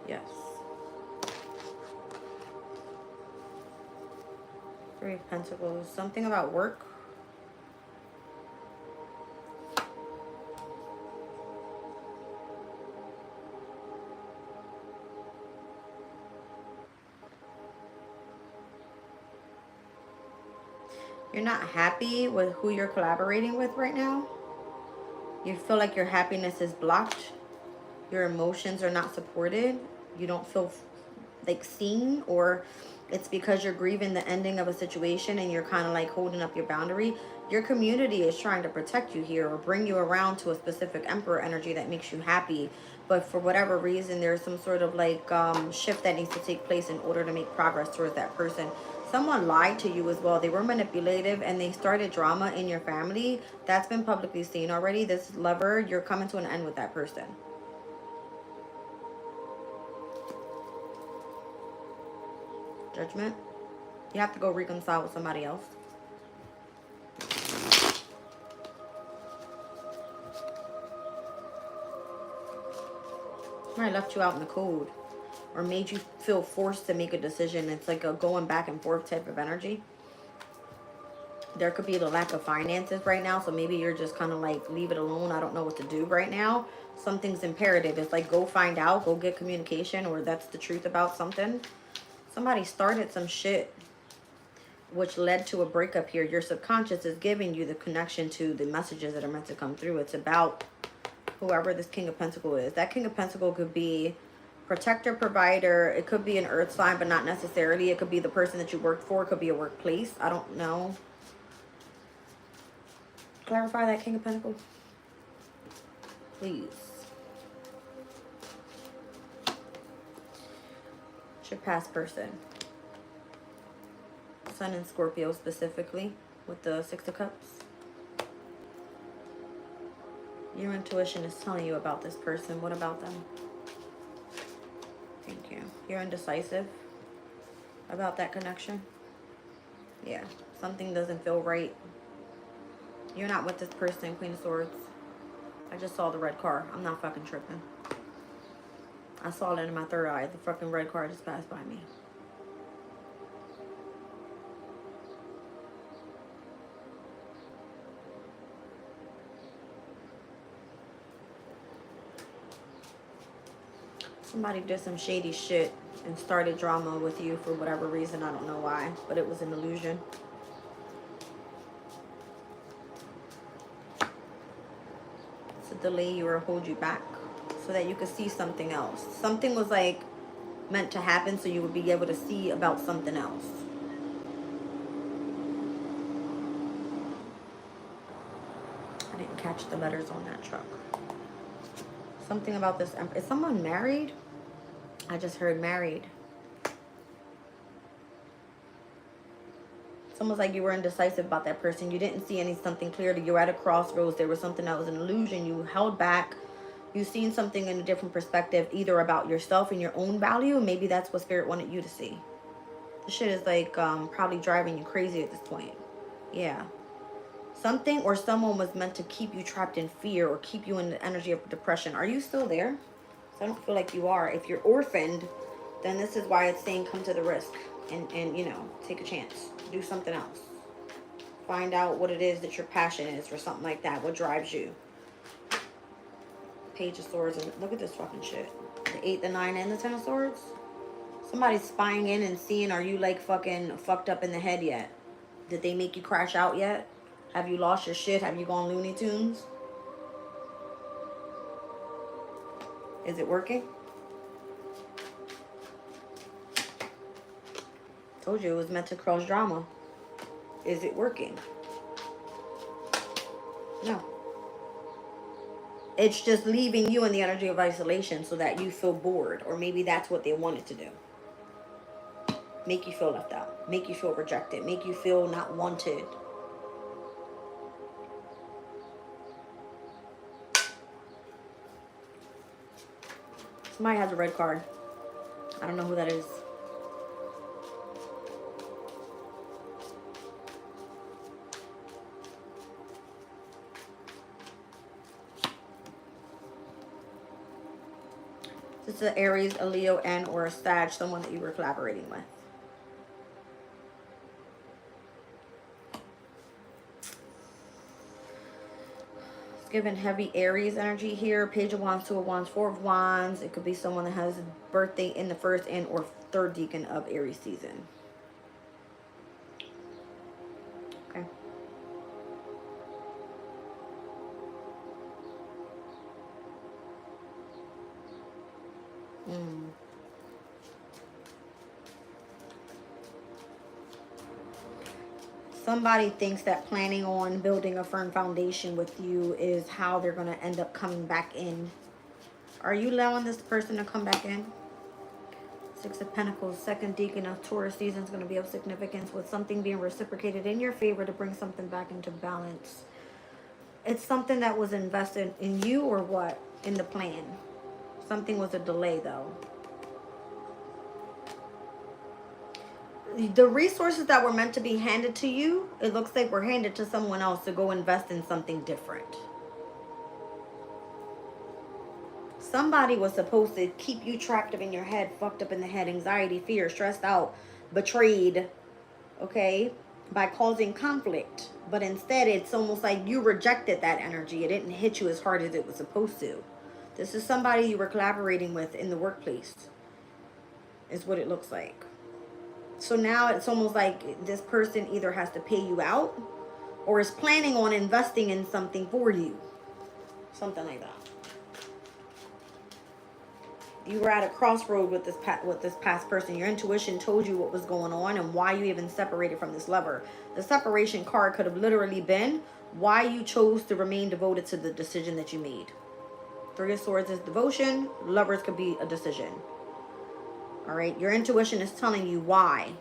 Yes. Three of Pentacles. Something about work. You're not happy with who you're collaborating with right now. You feel like your happiness is blocked. Your emotions are not supported. You don't feel like seen, or it's because you're grieving the ending of a situation and you're kind of like holding up your boundary. Your community is trying to protect you here or bring you around to a specific Emperor energy that makes you happy. But for whatever reason, there's some sort of like shift that needs to take place in order to make progress towards that person. Someone lied to you as well. They were manipulative and they started drama in your family. That's been publicly seen already. This lover, you're coming to an end with that person. Judgment. You have to go reconcile with somebody else. Somebody left you out in the cold or made you feel forced to make a decision. It's like a going back and forth type of energy. There could be the lack of finances right now, so maybe you're just kind of like, leave it alone. I don't know what to do right now. Something's imperative. It's like, go find out, go get communication, or that's the truth about something. Somebody started some shit which led to a breakup here. Your subconscious is giving you the connection to the messages that are meant to come through. It's about whoever this King of Pentacles is. That King of Pentacles could be protector, provider. It could be an earth sign, but not necessarily. It could be the person that you worked for. It could be a workplace. I don't know. Clarify that, King of Pentacles, please. It's your past person. Sun and Scorpio specifically with the Six of Cups. Your intuition is telling you about this person. What about them? Thank you. You're indecisive about that connection. Yeah, something doesn't feel right. You're not with this person, Queen of Swords. I just saw the red car. I'm not fucking tripping. I saw it in my third eye. The fucking red car just passed by me. Somebody did some shady shit and started drama with you for whatever reason. I don't know why, but it was an illusion. It's a delay you or hold you back so that you could see something else. Something was like meant to happen so you would be able to see about something else. I didn't catch the letters on that truck. Something about this. Is someone married? I just heard married. It's almost like you were indecisive about that person. You didn't see something clearly. You were at a crossroads. There was something that was an illusion. You held back. You've seen something in a different perspective, either about yourself and your own value. Maybe that's what Spirit wanted you to see. This shit is like probably driving you crazy at this point. Yeah. Something or someone was meant to keep you trapped in fear or keep you in the energy of depression. Are you still there? So I don't feel like you are. If you're orphaned, then this is why it's saying come to the risk and you know, take a chance. Do something else. Find out what it is that your passion is for something like that. What drives you. Page of Swords. And look at this fucking shit. The 8, the 9, and the 10 of Swords. Somebody's spying in and seeing, are you like fucking fucked up in the head yet? Did they make you crash out yet? Have you lost your shit? Have you gone Looney Tunes? Is it working? Told you it was meant to cause drama. Is it working? No. It's just leaving you in the energy of isolation so that you feel bored. Or maybe that's what they wanted to do. Make you feel left out. Make you feel rejected. Make you feel not wanted. Somebody has a red card. I don't know who that is. This is an Aries, a Leo, and or a Sag, someone that you were collaborating with. It's given heavy Aries energy here. Page of Wands, 2 of Wands, 4 of Wands. It could be someone that has a birthday in the 1st and or 3rd decan of Aries season. Okay. Somebody thinks that planning on building a firm foundation with you is how they're going to end up coming back in. Are you allowing this person to come back in? 6 of Pentacles, 2nd decan of Taurus season is going to be of significance with something being reciprocated in your favor to bring something back into balance. It's something that was invested in you or what? In the plan. Something was a delay though. The resources that were meant to be handed to you, it looks like were handed to someone else to go invest in something different. Somebody was supposed to keep you trapped up in your head, fucked up in the head, anxiety, fear, stressed out, betrayed, okay, by causing conflict. But instead, it's almost like you rejected that energy. It didn't hit you as hard as it was supposed to. This is somebody you were collaborating with in the workplace, is what it looks like. So now it's almost like this person either has to pay you out or is planning on investing in something for you. Something like that. You were at a crossroad with this past person. Your intuition told you what was going on and why you even separated from this lover. The separation card could have literally been why you chose to remain devoted to the decision that you made. 3 of Swords is devotion. Lovers could be a decision. All right, your intuition is telling you why.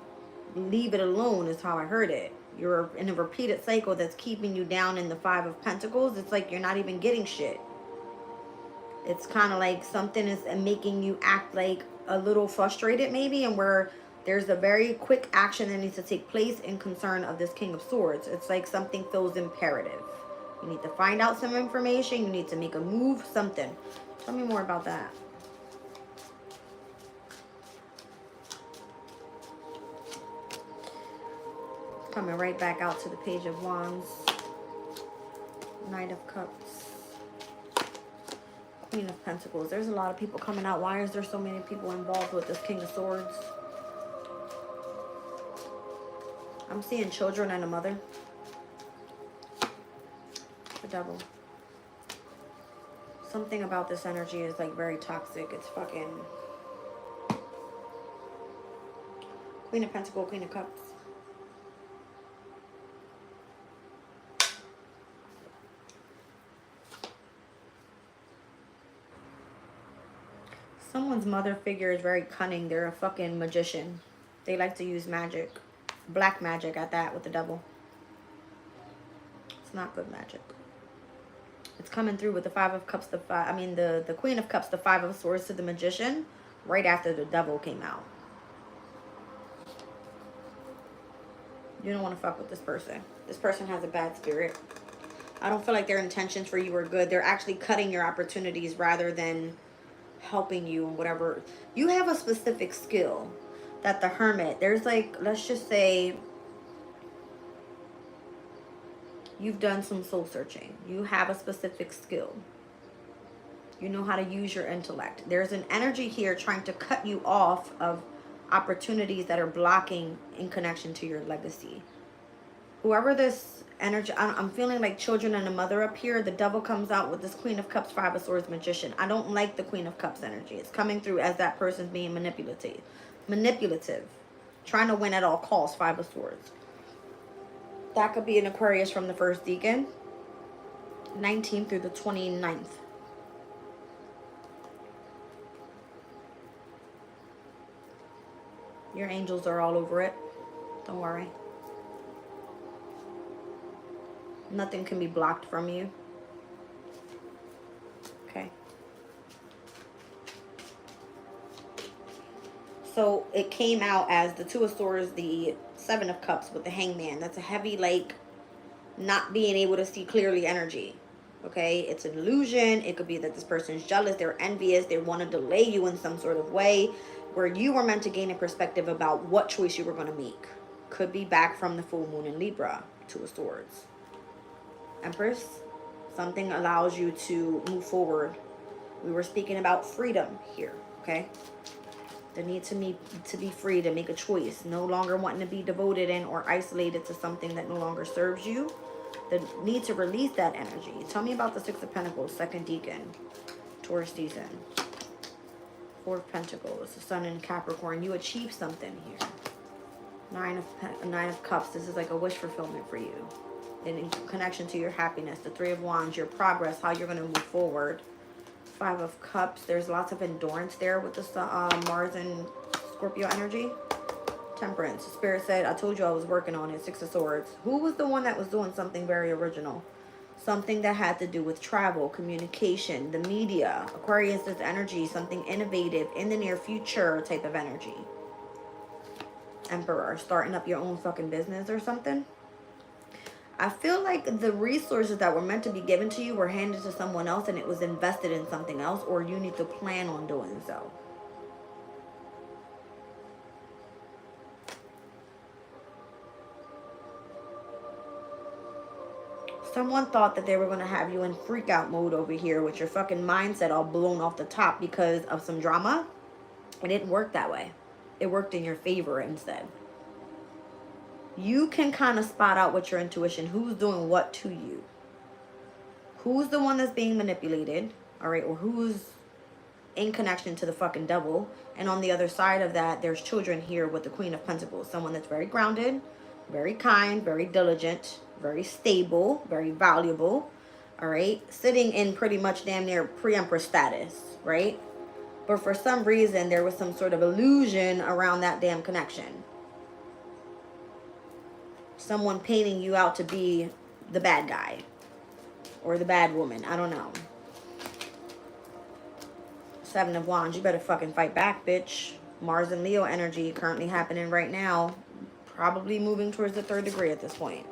Leave it alone is how I heard it. You're in a repeated cycle that's keeping you down in the 5 of Pentacles. It's like you're not even getting shit. It's kind of like something is making you act like a little frustrated maybe, and where there's a very quick action that needs to take place in concern of this King of Swords. It's like something feels imperative. You need to find out some information. You need to make a move, something. Tell me more about that. Coming right back out to the Page of Wands. Knight of Cups. Queen of Pentacles. There's a lot of people coming out. Why is there so many people involved with this King of Swords? I'm seeing children and a mother. The Devil. Something about this energy is like very toxic. It's fucking... Queen of Pentacles, Queen of Cups. Someone's mother figure is very cunning. They're a fucking magician. They like to use magic. Black magic at that with the Devil. It's not good magic. It's coming through with the 5 of Cups, the Queen of Cups, the 5 of Swords to the Magician, right after the Devil came out. You don't want to fuck with this person. This person has a bad spirit. I don't feel like their intentions for you are good. They're actually cutting your opportunities rather than helping you in whatever. You have a specific skill that the Hermit, there's like, let's just say you've done some soul searching. You have a specific skill. You know how to use your intellect. There's an energy here trying to cut you off of opportunities that are blocking in connection to your legacy. Whoever this energy, I'm feeling like children and a mother up here. The devil comes out with this Queen of Cups, Five of Swords, Magician. I don't like the Queen of Cups energy. It's coming through as that person's being manipulative, trying to win at all costs. Five of Swords. That could be an Aquarius from the first decan, 19th through the 29th. Your angels are all over it. Don't worry. Nothing can be blocked from you. Okay. So it came out as the Two of Swords, the Seven of Cups with the Hangman. That's a heavy, like, not being able to see clearly energy. Okay? It's an illusion. It could be that this person's jealous. They're envious. They want to delay you in some sort of way where you were meant to gain a perspective about what choice you were going to make. Could be back from the full moon in Libra. Two of Swords. Empress. Something allows you to move forward. We were speaking about freedom here. Okay? The need to be free, to make a choice. No longer wanting to be devoted in or isolated to something that no longer serves you. The need to release that energy. Tell me about the Six of Pentacles, second decan. Taurus season. Four of Pentacles, the Sun in Capricorn. You achieve something here. Nine of Cups. This is like a wish fulfillment for you. In connection to your happiness. The Three of Wands, your progress, how you're going to move forward. Five of Cups. There's lots of endurance there with the Mars and Scorpio energy. Temperance. Spirit said, I told you I was working on it. Six of Swords. Who was the one that was doing something very original? Something that had to do with travel, communication, the media. Aquarius is energy. Something innovative in the near future type of energy. Emperor. Starting up your own fucking business or something. I feel like the resources that were meant to be given to you were handed to someone else and it was invested in something else, or you need to plan on doing so. Someone thought that they were going to have you in freak out mode over here with your fucking mindset all blown off the top because of some drama. It didn't work that way. It worked in your favor instead. You can kind of spot out with your intuition who's doing what to you. Who's the one that's being manipulated, all right, or who's in connection to the fucking devil. And on the other side of that, there's children here with the Queen of Pentacles. Someone that's very grounded, very kind, very diligent, very stable, very valuable, all right, sitting in pretty much damn near pre-empress status, right? But for some reason, there was some sort of illusion around that damn connection. Someone painting you out to be the bad guy or the bad woman. I don't know. Seven of Wands. You better fucking fight back, bitch. Mars and Leo energy currently happening right now. Probably moving towards the third degree at this point.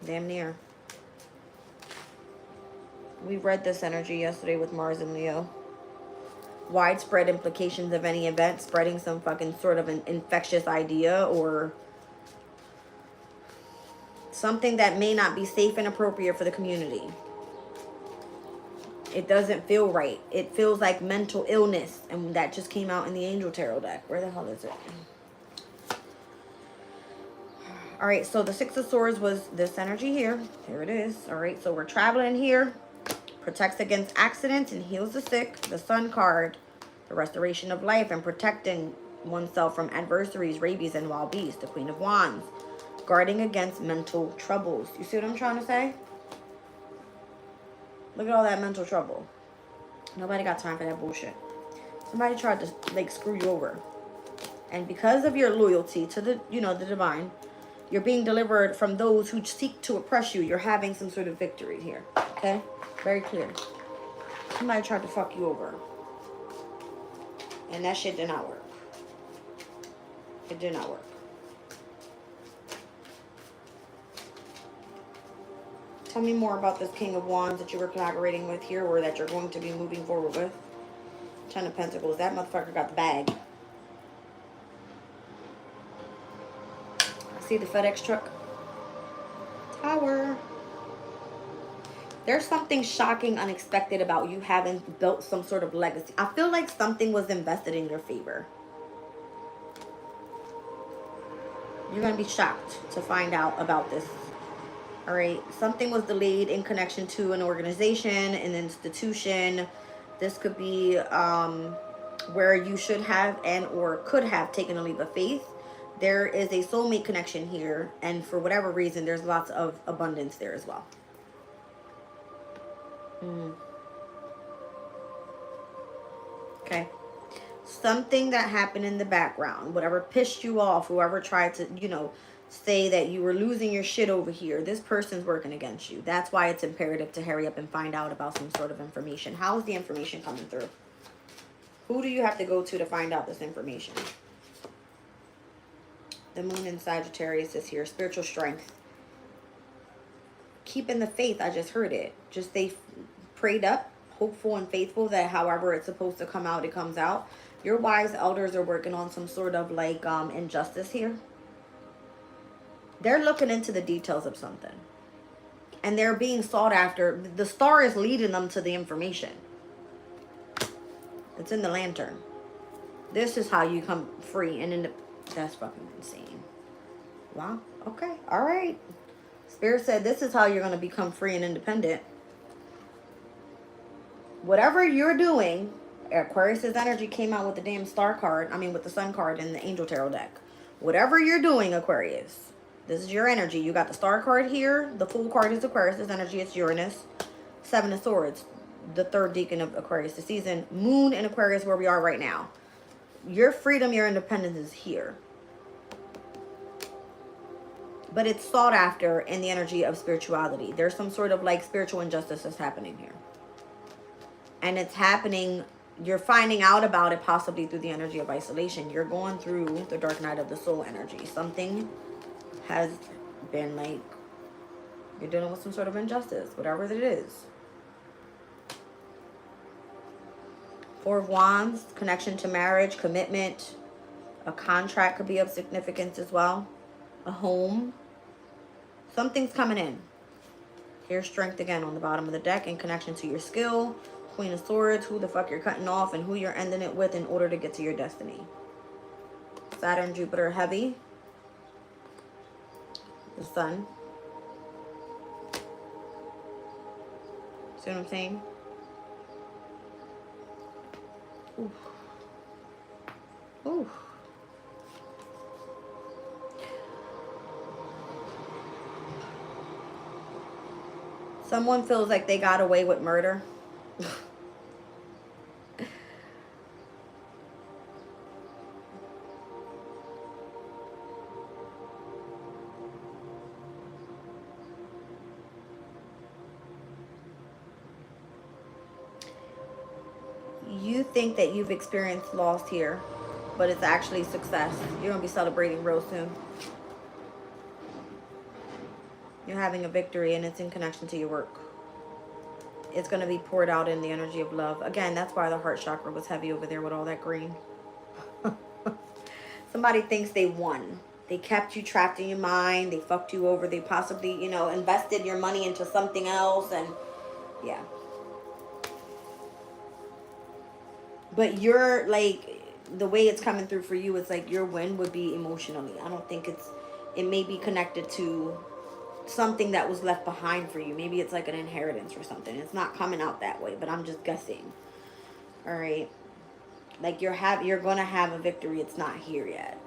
Damn near. We read this energy yesterday with Mars and Leo. Widespread implications of any event, spreading some fucking sort of an infectious idea or something that may not be safe and appropriate for the community. It doesn't feel right. It feels like mental illness, and that just came out in the Angel Tarot deck. Where the hell is it? All right, so the Six of Swords was this energy here. Here it is. All right, so we're traveling here. Protects against accidents and heals the sick. The Sun card, the restoration of life and protecting oneself from adversaries, rabies, and wild beasts. The Queen of Wands, guarding against mental troubles. You see what I'm trying to say? Look at all that mental trouble. Nobody got time for that bullshit. Somebody tried to like screw you over. And because of your loyalty to the, you know, the divine, you're being delivered from those who seek to oppress you. You're having some sort of victory here. Okay? Very clear. Somebody tried to fuck you over. And that shit did not work. It did not work. Tell me more about this King of Wands that you were collaborating with here, or that you're going to be moving forward with. Ten of Pentacles. That motherfucker got the bag. I see the FedEx truck. Tower. There's something shocking, unexpected about you having built some sort of legacy. I feel like something was invested in your favor. You're going to be shocked to find out about this. All right. Something was delayed in connection to an organization, an institution. This could be where you should have and or could have taken a leap of faith. There is a soulmate connection here. And for whatever reason, there's lots of abundance there as well. Okay. Something that happened in the background, whatever pissed you off, whoever tried to, you know, say that you were losing your shit over here, this person's working against you. That's why it's imperative to hurry up and find out about some sort of information. How is the information coming through? Who do you have to go to find out this information? The moon in Sagittarius is here. Spiritual strength. Keeping the faith. I just heard it. Just stay prayed up, hopeful and faithful that however it's supposed to come out, it comes out. Your wise elders are working on some sort of like injustice here. They're looking into the details of something. And they're being sought after. The star is leading them to the information. It's in the lantern. This is how you come free and that's fucking insane. Wow. Okay. All right. Spirit said this is how you're going to become free and independent. Whatever you're doing, Aquarius's energy came out with the damn star card. I mean, with the sun card in the angel tarot deck. Whatever you're doing, Aquarius, this is your energy. You got the star card here. The Fool card is Aquarius's energy. It's Uranus. Seven of Swords, the third deacon of Aquarius this season. Moon in Aquarius, where we are right now. Your freedom, your independence is here. But it's sought after in the energy of spirituality. There's some sort of like spiritual injustice that's happening here. And it's happening, you're finding out about it possibly through the energy of isolation. You're going through the dark night of the soul energy. Something has been like, you're dealing with some sort of injustice, whatever it is. Four of Wands, connection to marriage, commitment. A contract could be of significance as well. A home. Something's coming in. Here's strength again on the bottom of the deck in connection to your skill. Queen of Swords, who the fuck you're cutting off and who you're ending it with in order to get to your destiny. Saturn, Jupiter, heavy. The sun. See what I'm saying? Ooh. Ooh. Someone feels like they got away with murder. You think that you've experienced loss here, but it's actually success. You're going to be celebrating real soon. You're having a victory and it's in connection to your work. It's going to be poured out in the energy of love. Again, that's why the heart chakra was heavy over there with all that green. Somebody thinks they won. They kept you trapped in your mind. They fucked you over. They possibly, you know, invested your money into something else. And yeah. But you're like, the way it's coming through for you, it's like your win would be emotionally. I don't think it may be connected to something that was left behind for you. Maybe it's like an inheritance or something. It's not coming out that way, but I'm just guessing. All right. Like you're going to have a victory. It's not here yet.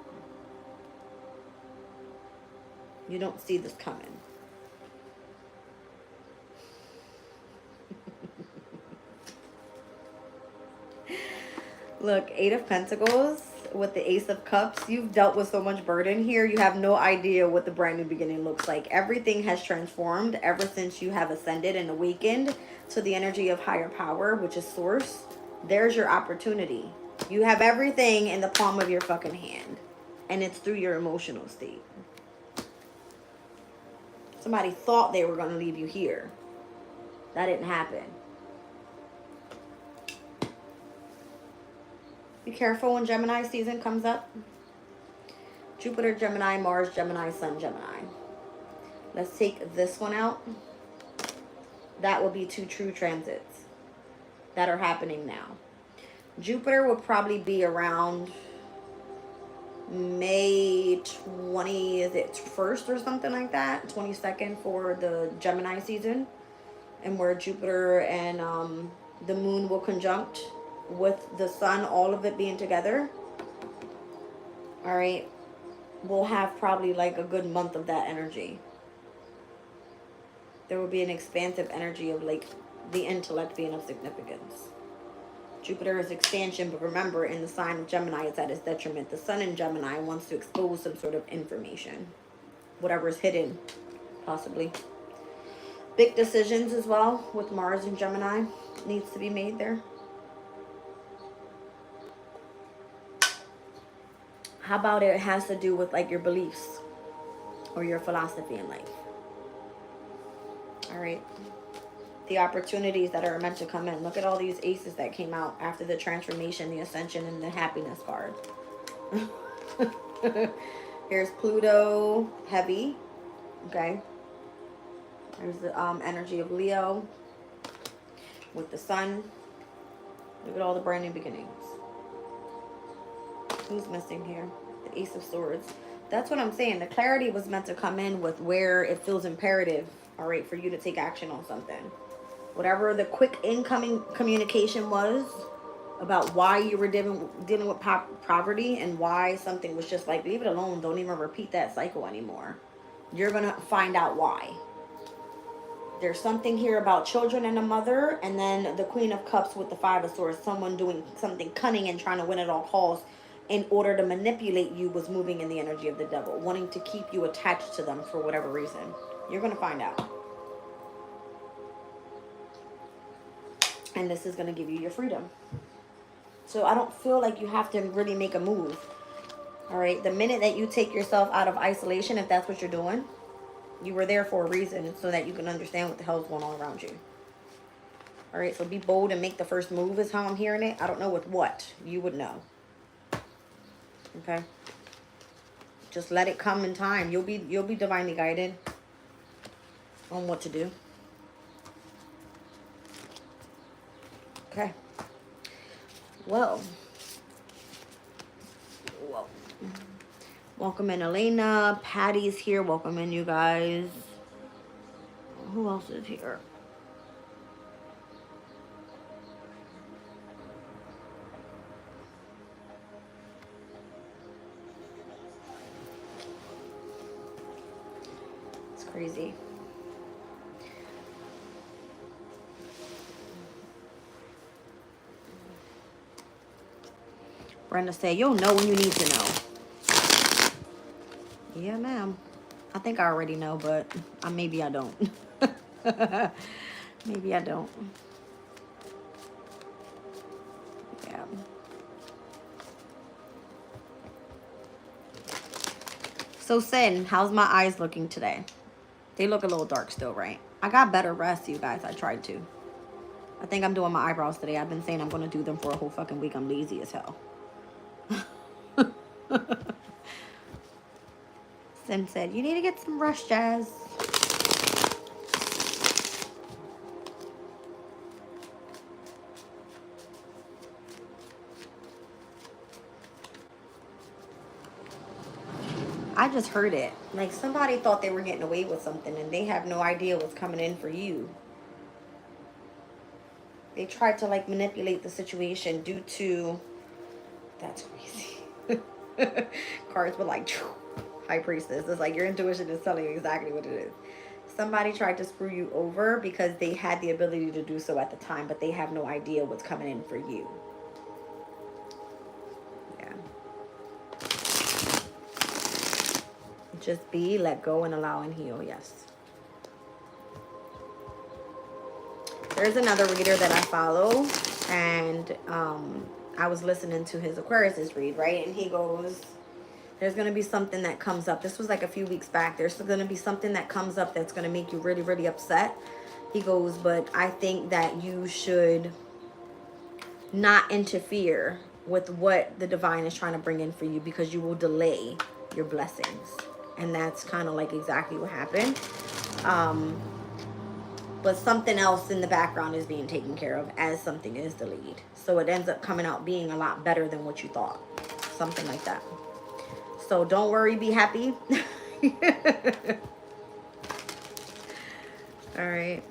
You don't see this coming. Look, Eight of Pentacles with the Ace of Cups. You've dealt with so much burden here. You have no idea what the brand new beginning looks like. Everything has transformed ever since you have ascended and awakened to the energy of higher power, which is source. There's your opportunity. You have everything in the palm of your fucking hand. And it's through your emotional state. Somebody thought they were going to leave you here. That didn't happen. Be careful when Gemini season comes up. Jupiter, Gemini, Mars, Gemini, Sun, Gemini. Let's take this one out. That will be 2 true transits that are happening now. Jupiter will probably be around May 20, is it 1st or something like that? 22nd for the Gemini season. And where Jupiter and the moon will conjunct with the sun, all of it being together. All right. We'll have probably like a good month of that energy. There will be an expansive energy of like the intellect being of significance. Jupiter is expansion, but remember, in the sign of Gemini, it's at its detriment. The sun in Gemini wants to expose some sort of information. Whatever is hidden, possibly. Big decisions as well with Mars and Gemini needs to be made there. How about it has to do with like your beliefs or your philosophy in life? All right. The opportunities that are meant to come in. Look at all these aces that came out after the transformation, the ascension, and the happiness card. Here's Pluto, heavy. Okay. There's the energy of Leo with the sun. Look at all the brand new beginnings. Who's missing here? The Ace of Swords. That's what I'm saying. The clarity was meant to come in with where it feels imperative, all right, for you to take action on something. Whatever the quick incoming communication was about why you were dealing with poverty and why something was just like, leave it alone. Don't even repeat that cycle anymore. You're going to find out why. There's something here about children and a mother, and then the Queen of Cups with the Five of Swords. Someone doing something cunning and trying to win at all costs in order to manipulate you was moving in the energy of the devil, wanting to keep you attached to them for whatever reason. You're going to find out. And this is going to give you your freedom. So I don't feel like you have to really make a move. All right. The minute that you take yourself out of isolation, if that's what you're doing, you were there for a reason, so that you can understand what the hell is going on around you. All right. So be bold and make the first move is how I'm hearing it. I don't know with what. You would know. Okay. Just let it come in time. You'll be divinely guided on what to do. Okay. Well. Whoa. Welcome in, Elena. Patty's here. Welcome in, you guys. Who else is here? It's crazy. Brenda say, you'll know when you need to know. Yeah, ma'am. I think I already know, but maybe I don't. Maybe I don't. Yeah. So, Sin, how's my eyes looking today? They look a little dark still, right? I got better rest, you guys. I tried to. I think I'm doing my eyebrows today. I've been saying I'm going to do them for a whole fucking week. I'm lazy as hell. Sim said, you need to get some rest, Jazz. I just heard it. Like somebody thought they were getting away with something and they have no idea what's coming in for you. They tried to like manipulate the situation due to... That's crazy. Cards were like, High Priestess. It's like your intuition is telling you exactly what it is. Somebody tried to screw you over because they had the ability to do so at the time, but they have no idea what's coming in for you. Yeah. Just be, let go, and allow and heal. Yes. There's another reader that I follow, and I was listening to his Aquarius's read, right? And he goes, There's going to be something that comes up. This was like a few weeks back. There's going to be something that comes up that's going to make you really, really upset. He goes, but I think that you should not interfere with what the divine is trying to bring in for you, because you will delay your blessings. And that's kind of like exactly what happened. But something else in the background is being taken care of as something is delayed. So it ends up coming out being a lot better than what you thought. Something like that. So don't worry, be happy. All right.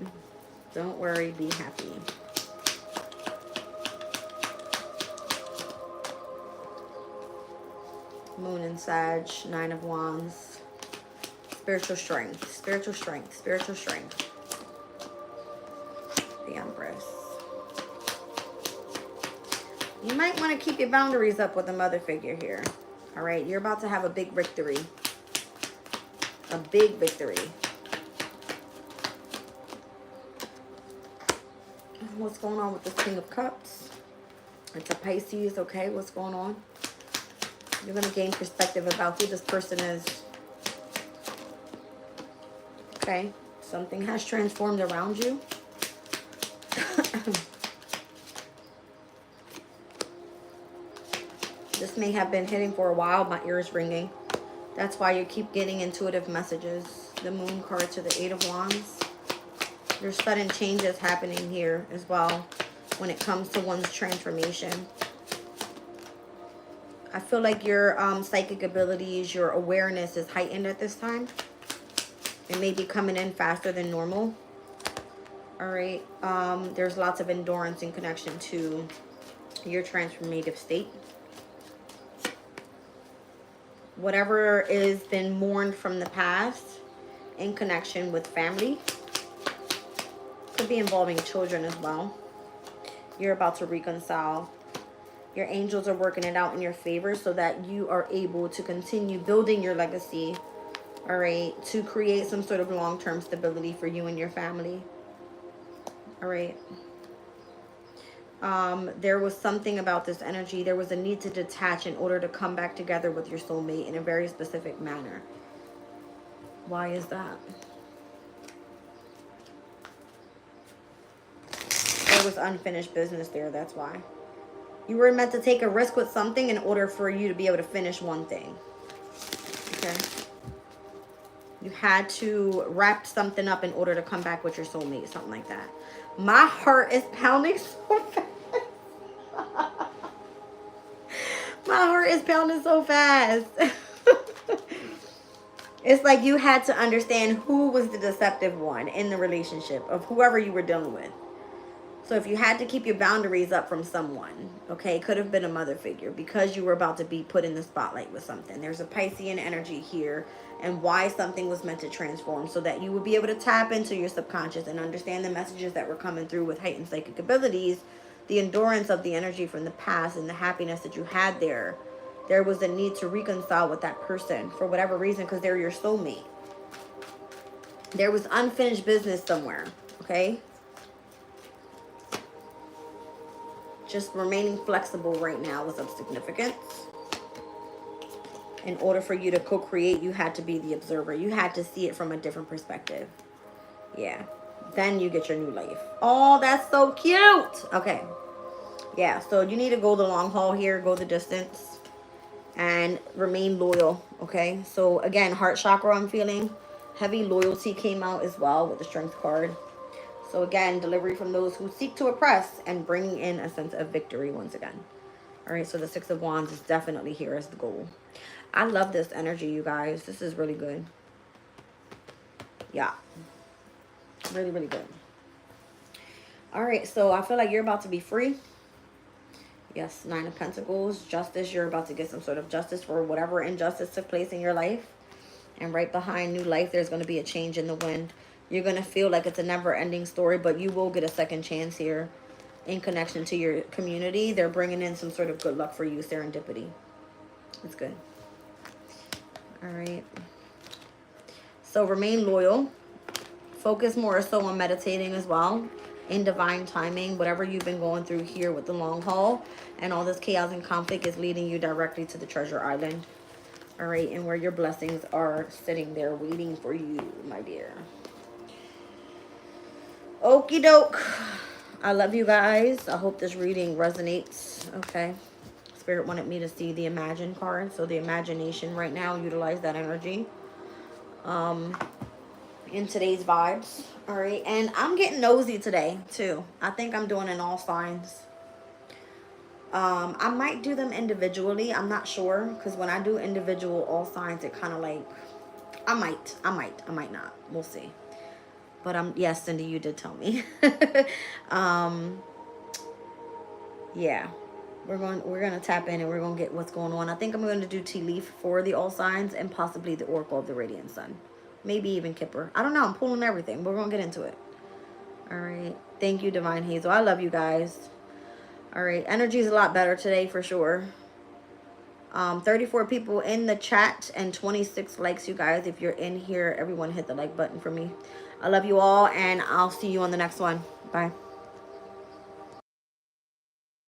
Don't worry, be happy. Moon and Sag, 9 of Wands. Spiritual strength, spiritual strength, spiritual strength. The Empress. You might want to keep your boundaries up with a mother figure here. All right, you're about to have a big victory. A big victory. What's going on with this King of Cups? It's a Pisces, okay? What's going on? You're going to gain perspective about who this person is. Okay, something has transformed around you. This may have been hitting for a while. My ears ringing. That's why you keep getting intuitive messages. The Moon card to the 8 of Wands. There's sudden changes happening here as well when it comes to one's transformation. I feel like your psychic abilities, your awareness is heightened at this time. It may be coming in faster than normal. All right. There's lots of endurance in connection to your transformative state. Whatever is been mourned from the past in connection with family. Could be involving children as well. You're about to reconcile. Your angels are working it out in your favor so that you are able to continue building your legacy. All right. To create some sort of long-term stability for you and your family. All right. There was something about this energy. There was a need to detach in order to come back together with your soulmate in a very specific manner. Why is that? There was unfinished business there. That's why. You were meant to take a risk with something in order for you to be able to finish one thing. Okay. You had to wrap something up in order to come back with your soulmate. Something like that. My heart is pounding so fast. My heart is pounding so fast. It's like you had to understand who was the deceptive one in the relationship of whoever you were dealing with. So if you had to keep your boundaries up from someone, okay, it could have been a mother figure because you were about to be put in the spotlight with something. There's a Piscean energy here and why something was meant to transform so that you would be able to tap into your subconscious and understand the messages that were coming through with heightened psychic abilities, the endurance of the energy from the past and the happiness that you had there. There was a need to reconcile with that person for whatever reason because they're your soulmate. There was unfinished business somewhere, okay? Just remaining flexible right now was of significance. In order for you to co-create, you had to be the observer. You had to see it from a different perspective. Yeah. Then you get your new life. Oh, that's so cute. Okay. Yeah, so you need to go the long haul here. Go the distance. And remain loyal. Okay. So again, heart chakra I'm feeling. Heavy loyalty came out as well with the strength card. So again, delivery from those who seek to oppress and bringing in a sense of victory once again. All right, so the 6 of Wands is definitely here as the goal. I love this energy, you guys. This is really good. Yeah. Really, really good. All right, so I feel like you're about to be free. Yes, 9 of Pentacles. Justice. You're about to get some sort of justice for whatever injustice took place in your life. And right behind new life, there's going to be a change in the wind. You're going to feel like it's a never-ending story, but you will get a second chance here in connection to your community. They're bringing in some sort of good luck for you, serendipity. It's good. All right. So remain loyal. Focus more so on meditating as well. In divine timing, whatever you've been going through here with the long haul and all this chaos and conflict is leading you directly to the treasure island. All right, and where your blessings are sitting there waiting for you, my dear. Okie doke. I love you guys. I hope this reading resonates. Okay. Spirit wanted me to see the Imagine card. So the imagination right now, utilize that energy. In today's vibes. All right. And I'm getting nosy today too. I think I'm doing an all signs. I might do them individually. I'm not sure. Because when I do individual all signs, it kind of like, I might not. We'll see. But yes, Cindy, you did tell me. Yeah, we're gonna tap in and we're gonna get what's going on. I think I'm gonna do tea leaf for the all signs and possibly the oracle of the radiant sun, maybe even Kipper. I don't know. I'm pulling everything. We're gonna get into it. All right. Thank you, Divine Hazel. I love you guys. All right. Energy is a lot better today for sure. 34 people in the chat and 26 likes, you guys. If you're in here, everyone hit the like button for me. I love you all, and I'll see you on the next one. Bye.